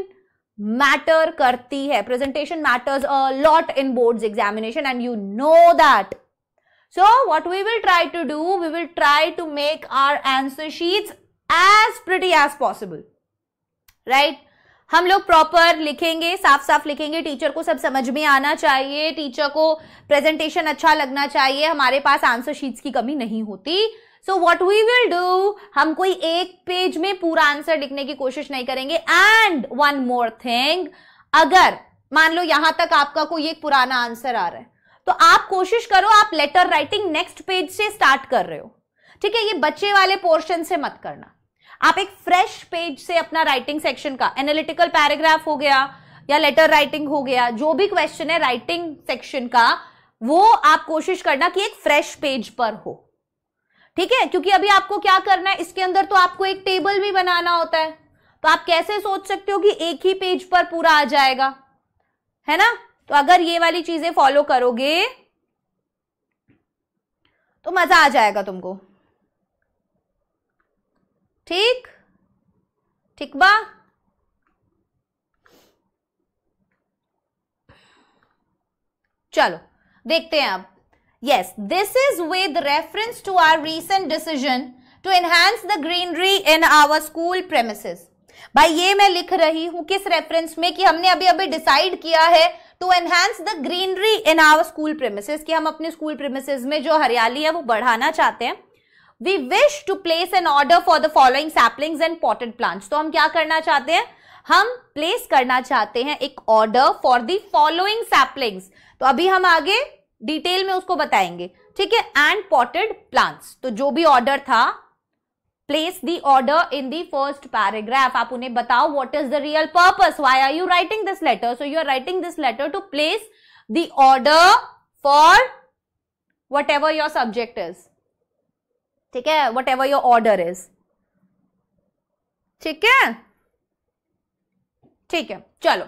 S1: matter करती है, presentation matters a lot in boards examination and you know that. So what we will try to do, we will try to make our answer sheets as pretty as possible, right? हम लोग proper लिखेंगे, साफ साफ लिखेंगे, teacher को सब समझ में आना चाहिए, टीचर को प्रेजेंटेशन अच्छा लगना चाहिए, हमारे पास आंसर शीट्स की कमी नहीं होती। So what we will do, हम कोई एक पेज में पूरा आंसर लिखने की कोशिश नहीं करेंगे। एंड वन मोर थिंग, अगर मान लो यहां तक आपका कोई एक पुराना आंसर आ रहा है, तो आप कोशिश करो आप लेटर राइटिंग नेक्स्ट पेज से स्टार्ट कर रहे हो, ठीक है, ये बच्चे वाले पोर्शन से मत करना, आप एक फ्रेश पेज से अपना राइटिंग सेक्शन का, एनालिटिकल पैराग्राफ हो गया या लेटर राइटिंग हो गया, जो भी क्वेश्चन है राइटिंग सेक्शन का, वो आप कोशिश करना कि एक फ्रेश पेज पर हो, ठीक है। क्योंकि अभी आपको क्या करना है, इसके अंदर तो आपको एक टेबल भी बनाना होता है, तो आप कैसे सोच सकते हो कि एक ही पेज पर पूरा आ जाएगा, है ना। तो अगर ये वाली चीजें फॉलो करोगे तो मजा आ जाएगा तुमको, ठीक ठीक बा। चलो देखते हैं अब Yes, this is with reference to our recent decision to enhance the greenery in our school premises. भाई ये मैं लिख रही हूं किस रेफरेंस में कि हमने अभी अभी डिसाइड किया है to enhance the greenery in our school premises, कि हम अपने स्कूल प्रेमिसेस में जो हरियाली है वो बढ़ाना चाहते हैं. We wish to place an order for the following saplings and potted plants. तो हम क्या करना चाहते हैं, हम प्लेस करना चाहते हैं एक order for the following saplings. तो अभी हम आगे डिटेल में उसको बताएंगे, ठीक है. एंड पॉटेड प्लांट्स, तो जो भी ऑर्डर था, place the order in the first paragraph. आप उन्हें बताओ what is the real purpose, why are you writing this letter. So you are writing this letter to place the order for whatever your subject is, ठीक है, whatever your order is. ठीक है, ठीक है. चलो,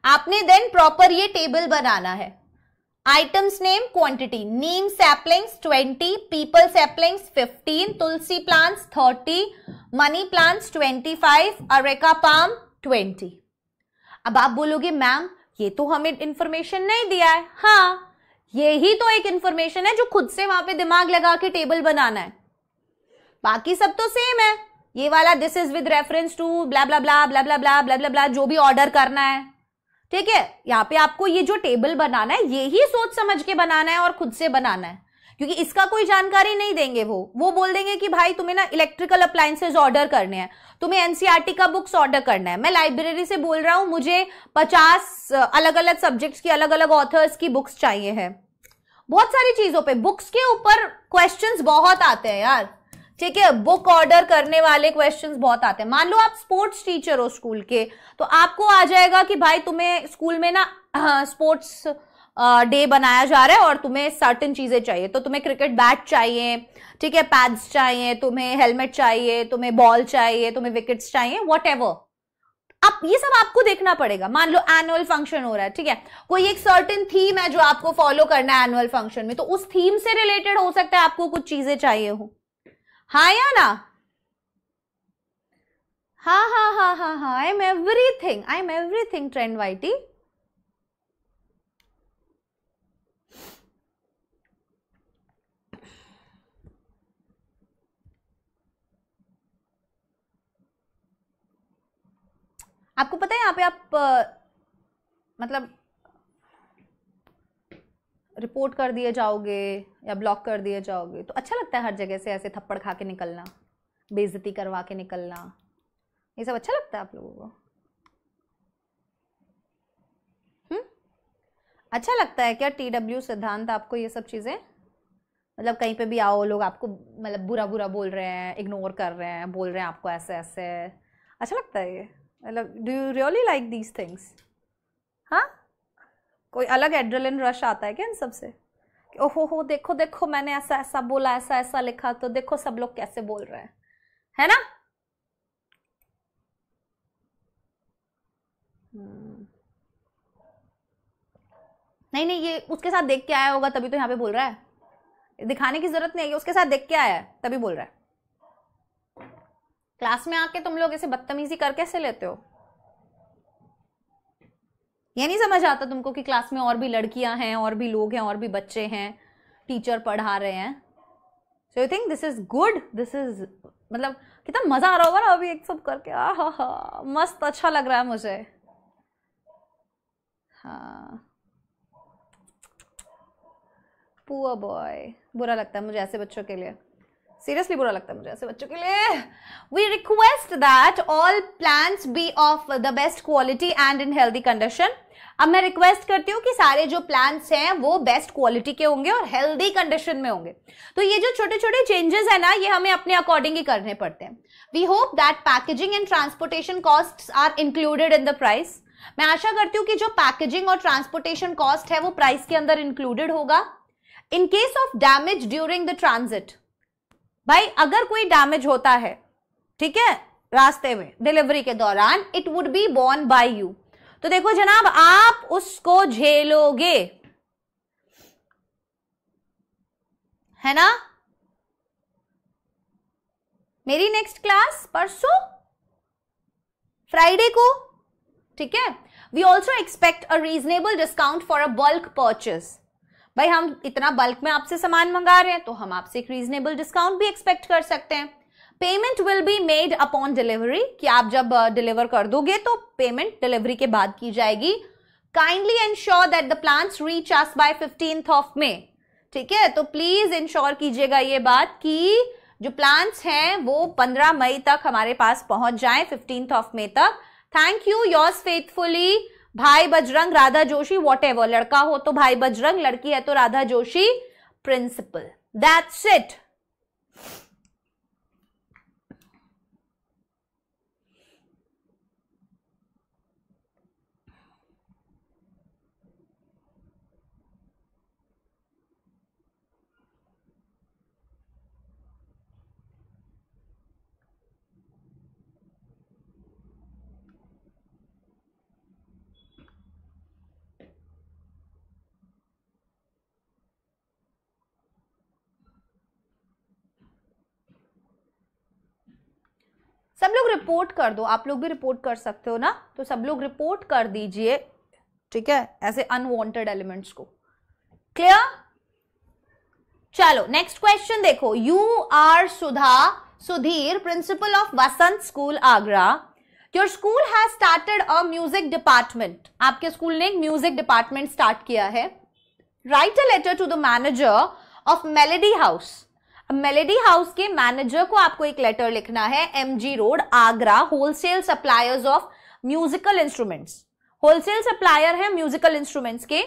S1: आपने then proper ये table बनाना है. Items name, quantity, neem saplings 20, peepal saplings 15, तुलसी plants 30, money plants 25, areca palm 20. अब आप बोलोगे मैम ये तो हमें इंफॉर्मेशन नहीं दिया है. हाँ, ये ही तो एक इंफॉर्मेशन है जो खुद से वहां पे दिमाग लगा के टेबल बनाना है. बाकी सब तो सेम है. ये वाला this is with reference to blah blah blah blah blah blah blah blah blah, जो भी ऑर्डर करना है, ठीक है. यहाँ पे आपको ये जो टेबल बनाना है ये ही सोच समझ के बनाना है और खुद से बनाना है, क्योंकि इसका कोई जानकारी नहीं देंगे. वो बोल देंगे कि भाई तुम्हें ना इलेक्ट्रिकल अप्लायंसेस ऑर्डर करने हैं, तुम्हें एनसीईआरटी का बुक्स ऑर्डर करना है. मैं लाइब्रेरी से बोल रहा हूं मुझे 50 अलग अलग सब्जेक्ट्स की अलग अलग ऑथर्स की बुक्स चाहिए है. बहुत सारी चीजों पे बुक्स के ऊपर क्वेश्चंस बहुत आते हैं यार, ठीक है. बुक ऑर्डर करने वाले क्वेश्चंस बहुत आते हैं. मान लो आप स्पोर्ट्स टीचर हो स्कूल के, तो आपको आ जाएगा कि भाई तुम्हें स्कूल में ना स्पोर्ट्स डे बनाया जा रहा है और तुम्हें सर्टेन चीजें चाहिए. तो तुम्हें क्रिकेट बैट चाहिए, ठीक है, पैड्स चाहिए, तुम्हें हेलमेट चाहिए, तुम्हें बॉल चाहिए, तुम्हें विकेट्स चाहिए, व्हाटएवर. अब ये सब आपको देखना पड़ेगा. मान लो एनुअल फंक्शन हो रहा है, ठीक है, कोई एक सर्टेन थीम है जो आपको फॉलो करना है एनुअल फंक्शन में, तो उस थीम से रिलेटेड हो सकता है आपको कुछ चीजें चाहिए हो. हाँ या ना? हाँ हाँ हाँ हाँ हाँ, आई एम एवरीथिंग ट्रेंड वाइटी. आपको पता है यहाँ पे आप मतलब रिपोर्ट कर दिए जाओगे या ब्लॉक कर दिए जाओगे तो अच्छा लगता है हर जगह से ऐसे थप्पड़ खा के निकलना, बेइज्जती करवा के निकलना, ये सब अच्छा लगता है आप लोगों को? अच्छा लगता है क्या TW सिद्धांत आपको ये सब चीजें? मतलब कहीं पे भी आओ लोग आपको मतलब बुरा बुरा बोल रहे हैं, इग्नोर कर रहे हैं, बोल रहे हैं आपको ऐसे ऐसे, अच्छा लगता है ये? मतलब do you really like these things? हाँ, कोई अलग एड्रेलिन रश आता है क्या इन सब से? ओहो हो, देखो देखो मैंने ऐसा ऐसा बोला, ऐसा ऐसा लिखा, तो देखो सब लोग कैसे बोल रहे हैं, है ना? नहीं नहीं, ये उसके साथ देख के आया होगा तभी तो यहाँ पे बोल रहा है. दिखाने की जरूरत नहीं है, उसके साथ देख के आया है तभी बोल रहा है. क्लास में आके तुम लोग ऐसे बदतमीजी कर कैसे लेते हो? ये नहीं समझ आता तुमको कि क्लास में और भी लड़कियां हैं, और भी लोग हैं, और भी बच्चे हैं, टीचर पढ़ा रहे हैं. So you think this is good? This is मतलब कितना मजा आ रहा होगा ना अभी एक सब करके. हा मस्त, अच्छा लग रहा है मुझे. हाँ, पुअर बॉय, बुरा लगता है मुझे ऐसे बच्चों के लिए, सीरियसली बुरा लगता है मुझे ऐसे बच्चों के लिए. We request that all plants be of the best quality and in healthy condition. अब मैं रिक्वेस्ट करती हूँ कि सारे जो प्लांट्स हैं वो बेस्ट क्वालिटी के होंगे और हेल्दी कंडीशन में होंगे. तो ये जो छोटे छोटे चेंजेस है ना, ये हमें अपने अकॉर्डिंग ही करने पड़ते हैं. We hope that packaging and transportation costs are included in the price. मैं आशा करती हूँ कि जो पैकेजिंग और ट्रांसपोर्टेशन कॉस्ट है वो प्राइस के अंदर इंक्लूडेड होगा. In case of damage during the transit, भाई अगर कोई डैमेज होता है, ठीक है, रास्ते में डिलीवरी के दौरान, it would be borne by you. तो देखो जनाब, आप उसको झेलोगे, है ना? मेरी नेक्स्ट क्लास परसों फ्राइडे को, ठीक है. We also expect a reasonable discount for a bulk purchase. भाई हम इतना बल्क में आपसे सामान मंगा रहे हैं तो हम आपसे एक रीजनेबल डिस्काउंट भी एक्सपेक्ट कर सकते हैं। Payment will be made upon delivery, कि आप जब डिलीवर कर दोगे तो पेमेंट डिलीवरी के बाद की जाएगी। Kindly ensure that the plants reach us by 15th of May. ठीक है, तो प्लीज इंश्योर कीजिएगा ये बात कि जो प्लांट्स हैं वो 15 मई तक हमारे पास पहुंच जाएं, 15th ऑफ मे तक। थैंक यू, योर्स फेथफुली भाई बजरंग राधा जोशी, वॉट एवर, लड़का हो तो भाई बजरंग, लड़की है तो Radha Joshi, principal. That's it. सब लोग रिपोर्ट कर दो, आप लोग भी रिपोर्ट कर सकते हो ना, तो सब लोग रिपोर्ट कर दीजिए। ठीक है, ऐसे अनवांटेड एलिमेंट्स को। क्लियर? चलो नेक्स्ट क्वेश्चन देखो। You are Sudhir, principal of Vasant school Agra. Your school has started a music department. आपके स्कूल ने एक म्यूजिक डिपार्टमेंट स्टार्ट किया है। Write a letter to the manager of Melody House. Melody House के manager को आपको एक लेटर लिखना है। MG road, Agra, wholesale suppliers of musical instruments. Wholesale supplier है म्यूजिकल इंस्ट्रूमेंट्स के।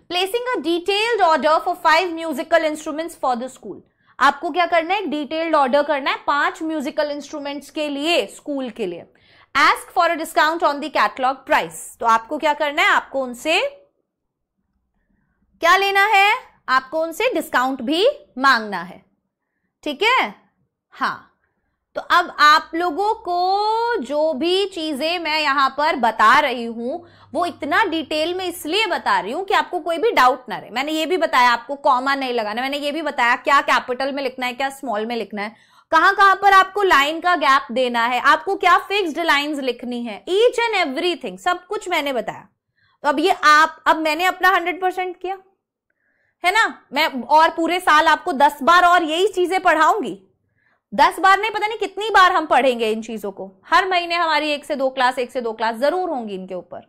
S1: Placing a detailed order for 5 musical instruments for the school. आपको क्या करना है, एक डिटेल्ड ऑर्डर करना है 5 म्यूजिकल इंस्ट्रूमेंट्स के लिए, स्कूल के लिए। Ask for a discount on the catalogue price. तो आपको क्या करना है, आपको उनसे क्या लेना है, आपको उनसे डिस्काउंट भी मांगना है। ठीक है, हाँ। तो अब आप लोगों को जो भी चीजें मैं यहां पर बता रही हूं वो इतना डिटेल में इसलिए बता रही हूं कि आपको कोई भी डाउट ना रहे। मैंने ये भी बताया आपको कॉमा नहीं लगाना, मैंने ये भी बताया क्या कैपिटल में लिखना है, क्या स्मॉल में लिखना है, कहां कहां पर आपको लाइन का गैप देना है, आपको क्या फिक्स्ड लाइंस लिखनी है, ईच एंड एवरीथिंग सब कुछ मैंने बताया। तो अब ये अब मैंने अपना 100% किया है ना। मैं और पूरे साल आपको 10 बार और यही चीजें पढ़ाऊंगी। 10 बार नहीं, पता नहीं कितनी बार हम पढ़ेंगे इन चीजों को। हर महीने हमारी 1 से 2 क्लास जरूर होंगी इनके ऊपर।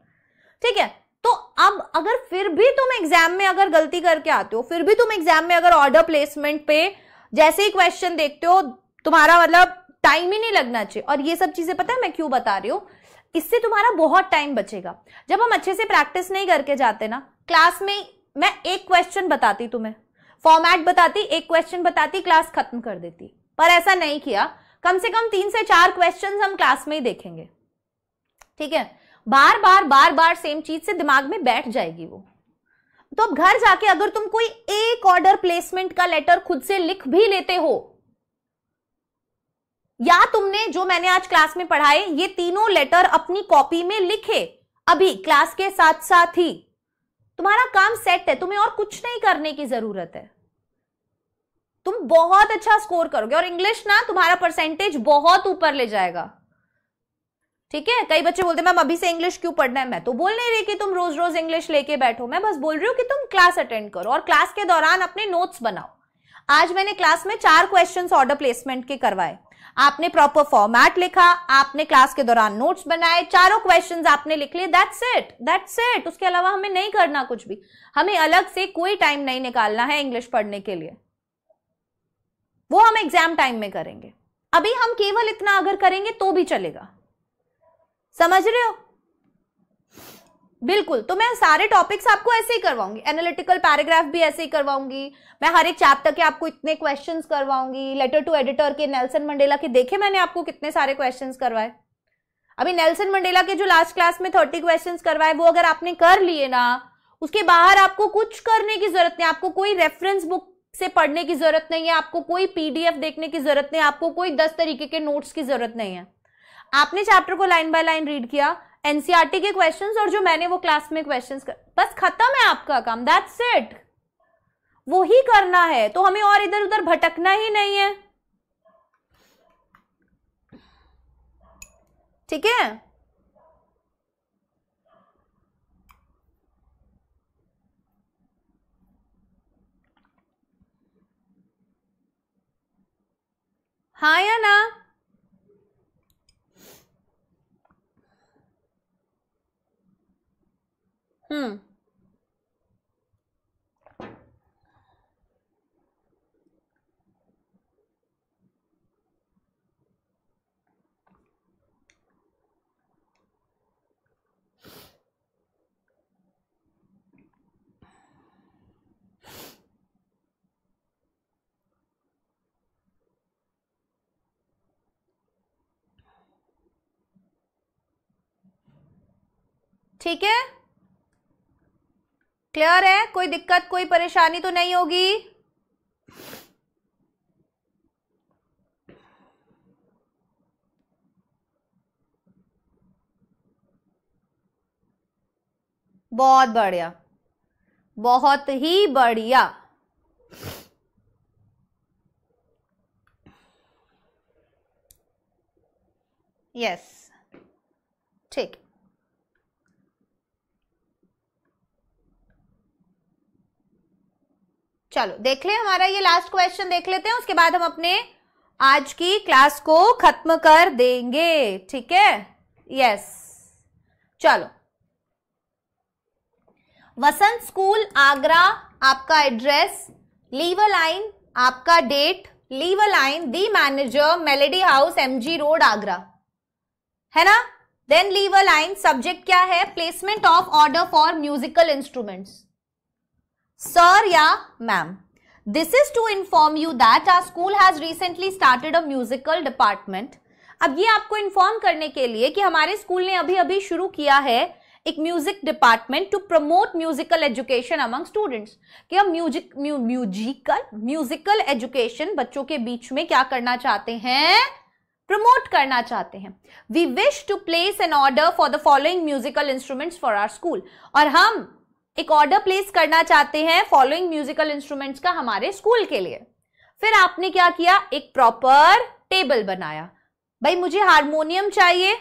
S1: ठीक है, तो अब अगर फिर भी तुम एग्जाम में अगर गलती करके आते हो, फिर भी तुम एग्जाम में अगर ऑर्डर प्लेसमेंट पे जैसे ही क्वेश्चन देखते हो, तुम्हारा मतलब टाइम ही नहीं लगना चाहिए। और ये सब चीजें पता है मैं क्यों बता रही हूं, इससे तुम्हारा बहुत टाइम बचेगा। जब हम अच्छे से प्रैक्टिस नहीं करके जाते ना, क्लास में मैं एक क्वेश्चन बताती, तुम्हें फॉर्मेट बताती, एक क्वेश्चन बताती, क्लास खत्म कर देती। पर ऐसा नहीं किया, कम से कम 3 से 4 क्वेश्चंस हम क्लास में ही देखेंगे। ठीक है, बार बार सेम चीज से दिमाग में बैठ जाएगी वो। तो अब घर जाके अगर तुम कोई एक ऑर्डर प्लेसमेंट का लेटर खुद से लिख भी लेते हो, या तुमने जो मैंने आज क्लास में पढ़ाए ये तीनों लेटर अपनी कॉपी में लिखे अभी क्लास के साथ साथ ही, तुम्हारा काम सेट है। तुम्हें और कुछ नहीं करने की जरूरत है, तुम बहुत अच्छा स्कोर करोगे। और इंग्लिश ना तुम्हारा परसेंटेज बहुत ऊपर ले जाएगा। ठीक है, कई बच्चे बोलते हैं मैम अभी से इंग्लिश क्यों पढ़ना है। मैं तो बोल नहीं रही कि तुम रोज रोज इंग्लिश लेके बैठो, मैं बस बोल रही हूं कि तुम क्लास अटेंड करो और क्लास के दौरान अपने नोट्स बनाओ। आज मैंने क्लास में 4 क्वेश्चंस ऑर्डर प्लेसमेंट के करवाए, आपने प्रॉपर फॉर्मेट लिखा, आपने क्लास के दौरान नोट्स बनाए, चारों क्वेश्चंस आपने लिख लिए। That's it. उसके अलावा हमें नहीं करना कुछ भी, हमें अलग से कोई टाइम नहीं निकालना है इंग्लिश पढ़ने के लिए, वो हम एग्जाम टाइम में करेंगे। अभी हम केवल इतना अगर करेंगे तो भी चलेगा, समझ रहे हो? बिल्कुल। तो मैं सारे टॉपिक्स आपको ऐसे ही करवाऊंगी, एनालिटिकल पैराग्राफ भी ऐसे ही करवाऊंगी, मैं हर एक चैप्टर के आपको इतने क्वेश्चंस करवाऊंगी। लेटर टू एडिटर के, नेल्सन मंडेला के, देखे मैंने आपको कितने सारे क्वेश्चंस करवाए। अभी नेल्सन मंडेला के जो लास्ट क्लास में 30 क्वेश्चंस करवाए वो अगर आपने कर लिए ना, उसके बाहर आपको कुछ करने की जरूरत नहीं, आपको कोई रेफरेंस बुक से पढ़ने की जरूरत नहीं है, आपको कोई पीडीएफ देखने की जरूरत नहीं, आपको कोई 10 तरीके के नोट्स की जरूरत नहीं है। आपने चैप्टर को लाइन बाय लाइन रीड किया, एनसीईआरटी के क्वेश्चंस और जो मैंने वो क्लास में क्वेश्चंस बस खत्म है आपका काम। दैट्स इट, वो ही करना है। तो हमें और इधर उधर भटकना ही नहीं है। ठीक है, हाँ या ना? ठीक है, क्लियर है? कोई दिक्कत, कोई परेशानी तो नहीं होगी? बहुत बढ़िया, बहुत ही बढ़िया। यस, ठीक। चलो देख ले, हमारा ये लास्ट क्वेश्चन देख लेते हैं, उसके बाद हम अपने आज की क्लास को खत्म कर देंगे। ठीक है, यस। चलो, वसंत स्कूल आगरा आपका एड्रेस, लीव अ लाइन आपका date, leave a line the manager Melody House MG road Agra, है ना? Then leave a line, subject क्या है? Placement of order for musical instruments. Sir या ma'am, this is to inform you that our school has recently started a musical department. अब ये आपको inform करने के लिए कि हमारे स्कूल ने अभी अभी शुरू किया है एक music department to promote musical education among students. कि हम म्यूजिकल एजुकेशन बच्चों के बीच में क्या करना चाहते हैं? प्रमोट करना चाहते हैं। We wish to place an order for the following musical instruments for our school. और हम एक ऑर्डर प्लेस करना चाहते हैं फॉलोइंग म्यूजिकल इंस्ट्रूमेंट्स का हमारे स्कूल के लिए। फिर आपने क्या किया? एक प्रॉपर टेबल बनाया। भाई मुझे हारमोनियम चाहिए,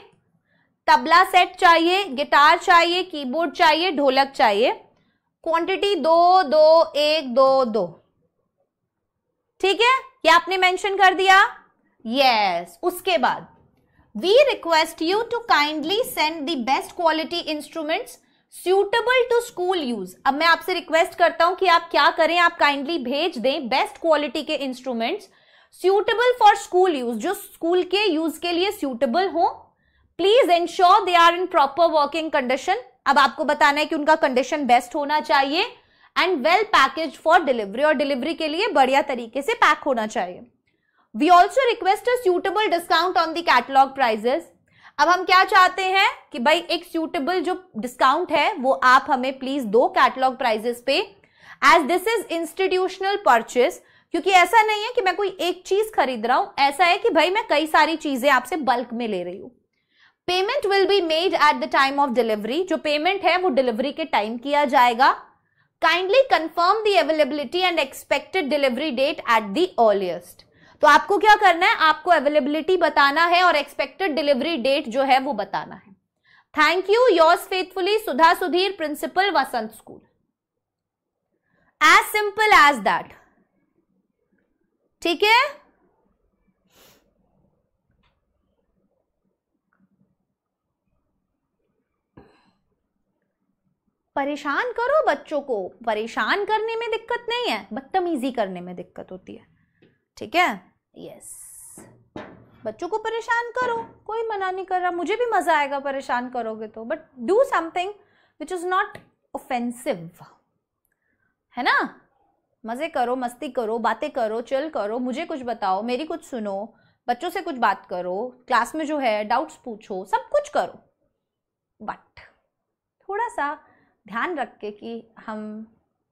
S1: तबला सेट चाहिए, गिटार चाहिए, कीबोर्ड चाहिए, ढोलक चाहिए, क्वांटिटी 2 2 1 2 2। ठीक है, ये आपने मेंशन कर दिया। यस, उसके बाद we request you to kindly send the best quality instruments suitable to school use. अब मैं आपसे रिक्वेस्ट करता हूं कि आप क्या करें, आप काइंडली भेज दें बेस्ट क्वालिटी के instruments suitable for school use, जो स्कूल के यूज के लिए suitable हो। Please ensure they are in proper working condition. अब आपको बताना है कि उनका कंडीशन बेस्ट होना चाहिए and well package for delivery, और डिलीवरी के लिए बढ़िया तरीके से पैक होना चाहिए। We also request a suitable discount on the catalogue prices. अब हम क्या चाहते हैं कि भाई एक सूटेबल जो डिस्काउंट है वो आप हमें प्लीज दो कैटलॉग प्राइजेस पे, as this is institutional purchase. क्योंकि ऐसा नहीं है कि मैं कोई एक चीज खरीद रहा हूं, ऐसा है कि भाई मैं कई सारी चीजें आपसे बल्क में ले रही हूं। Payment will be made at the time of delivery. जो पेमेंट है वो डिलीवरी के टाइम किया जाएगा। Kindly confirm the availability and expected delivery date at the earliest. तो आपको क्या करना है? आपको अवेलेबिलिटी बताना है और एक्सपेक्टेड डिलीवरी डेट जो है वो बताना है। Thank you, yours faithfully Sudha Sudhir, principal Vasant school. As simple as that. ठीक है, परेशान करो बच्चों को, परेशान करने में दिक्कत नहीं है, बदतमीजी करने में दिक्कत होती है। ठीक है, यस, बच्चों को परेशान करो, कोई मना नहीं कर रहा, मुझे भी मजा आएगा परेशान करोगे तो, but do something which is not offensive, है ना? मजे करो, मस्ती करो, बातें करो, चिल करो, मुझे कुछ बताओ, मेरी कुछ सुनो, बच्चों से कुछ बात करो, क्लास में जो है डाउट्स पूछो, सब कुछ करो, बट थोड़ा सा ध्यान रख के कि हम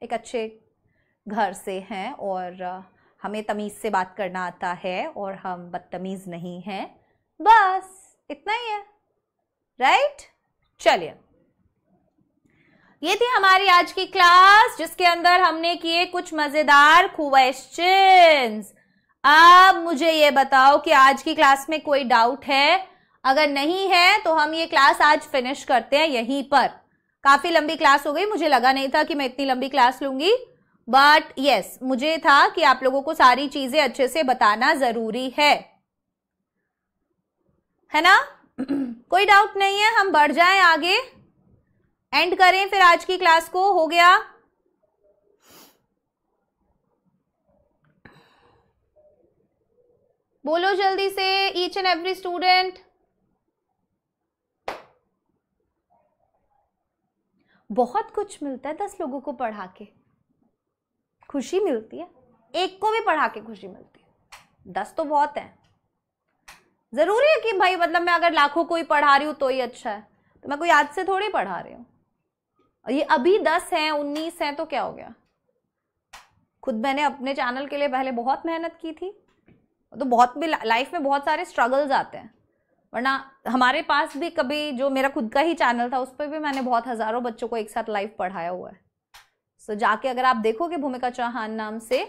S1: एक अच्छे घर से हैं और हमें तमीज से बात करना आता है और हम बदतमीज नहीं हैं, बस इतना ही है, राइट? चलिए, ये थी हमारी आज की क्लास जिसके अंदर हमने किए कुछ मजेदार क्वेश्चंस। अब मुझे ये बताओ कि आज की क्लास में कोई डाउट है? अगर नहीं है तो हम ये क्लास आज फिनिश करते हैं यहीं पर। काफी लंबी क्लास हो गई, मुझे लगा नहीं था कि मैं इतनी लंबी क्लास लूंगी, बट यस, मुझे था कि आप लोगों को सारी चीजें अच्छे से बताना जरूरी है। है ना? कोई डाउट नहीं है, हम बढ़ जाएं आगे, एंड करें फिर आज की क्लास को। हो गया? बोलो जल्दी से ईच एंड एवरी स्टूडेंट। बहुत कुछ मिलता है 10 लोगों को पढ़ा के, खुशी मिलती है। एक को भी पढ़ा के खुशी मिलती है, 10 तो बहुत है। जरूरी है कि भाई मतलब मैं अगर लाखों को ही पढ़ा रही हूं तो ही अच्छा है, तो मैं कोई आज से थोड़ी पढ़ा रही हूं। ये अभी 10 हैं 19 हैं तो क्या हो गया? खुद मैंने अपने चैनल के लिए पहले बहुत मेहनत की थी, तो बहुत भी लाइफ में बहुत सारे स्ट्रगल्स आते हैं, वरना हमारे पास भी कभी जो मेरा खुद का ही चैनल था उस पर भी मैंने बहुत हजारों बच्चों को एक साथ लाइव पढ़ाया हुआ है। सो जाके अगर आप देखोगे भूमिका चौहान नाम से,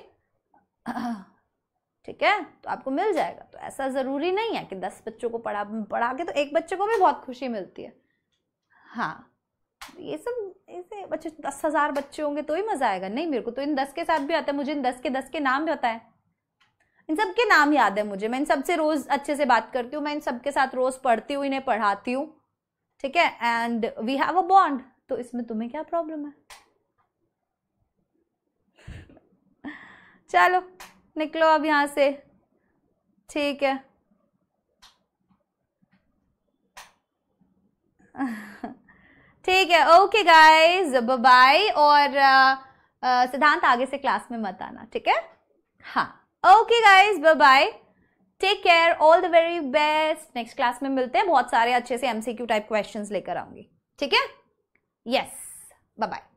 S1: ठीक है, तो आपको मिल जाएगा। तो ऐसा जरूरी नहीं है कि 10 बच्चों को पढ़ा के तो एक बच्चे को भी बहुत खुशी मिलती है। हाँ, ये सब ऐसे बच्चे 10,000 बच्चे होंगे तो ही मजा आएगा? नहीं, मेरे को तो इन 10 के साथ भी आता है, मुझे इन 10 के नाम भी होता है, इन सब के नाम याद है मुझे, मैं इन सबसे रोज अच्छे से बात करती हूँ, मैं इन सबके साथ रोज पढ़ती हूँ, इन्हें पढ़ाती हूँ, ठीक है, and we have a bond. तो इसमें तुम्हें क्या प्रॉब्लम है? चलो निकलो अब यहां से, ठीक है। ठीक है, ओके गाइस, बाय बाय। और सिद्धांत आगे से क्लास में मत आना, ठीक है? हाँ, okay guys, bye bye, take care, all the very best. Next class में मिलते हैं, बहुत सारे अच्छे से MCQ टाइप क्वेश्चंस लेकर आऊंगी, ठीक है? Yes, bye bye.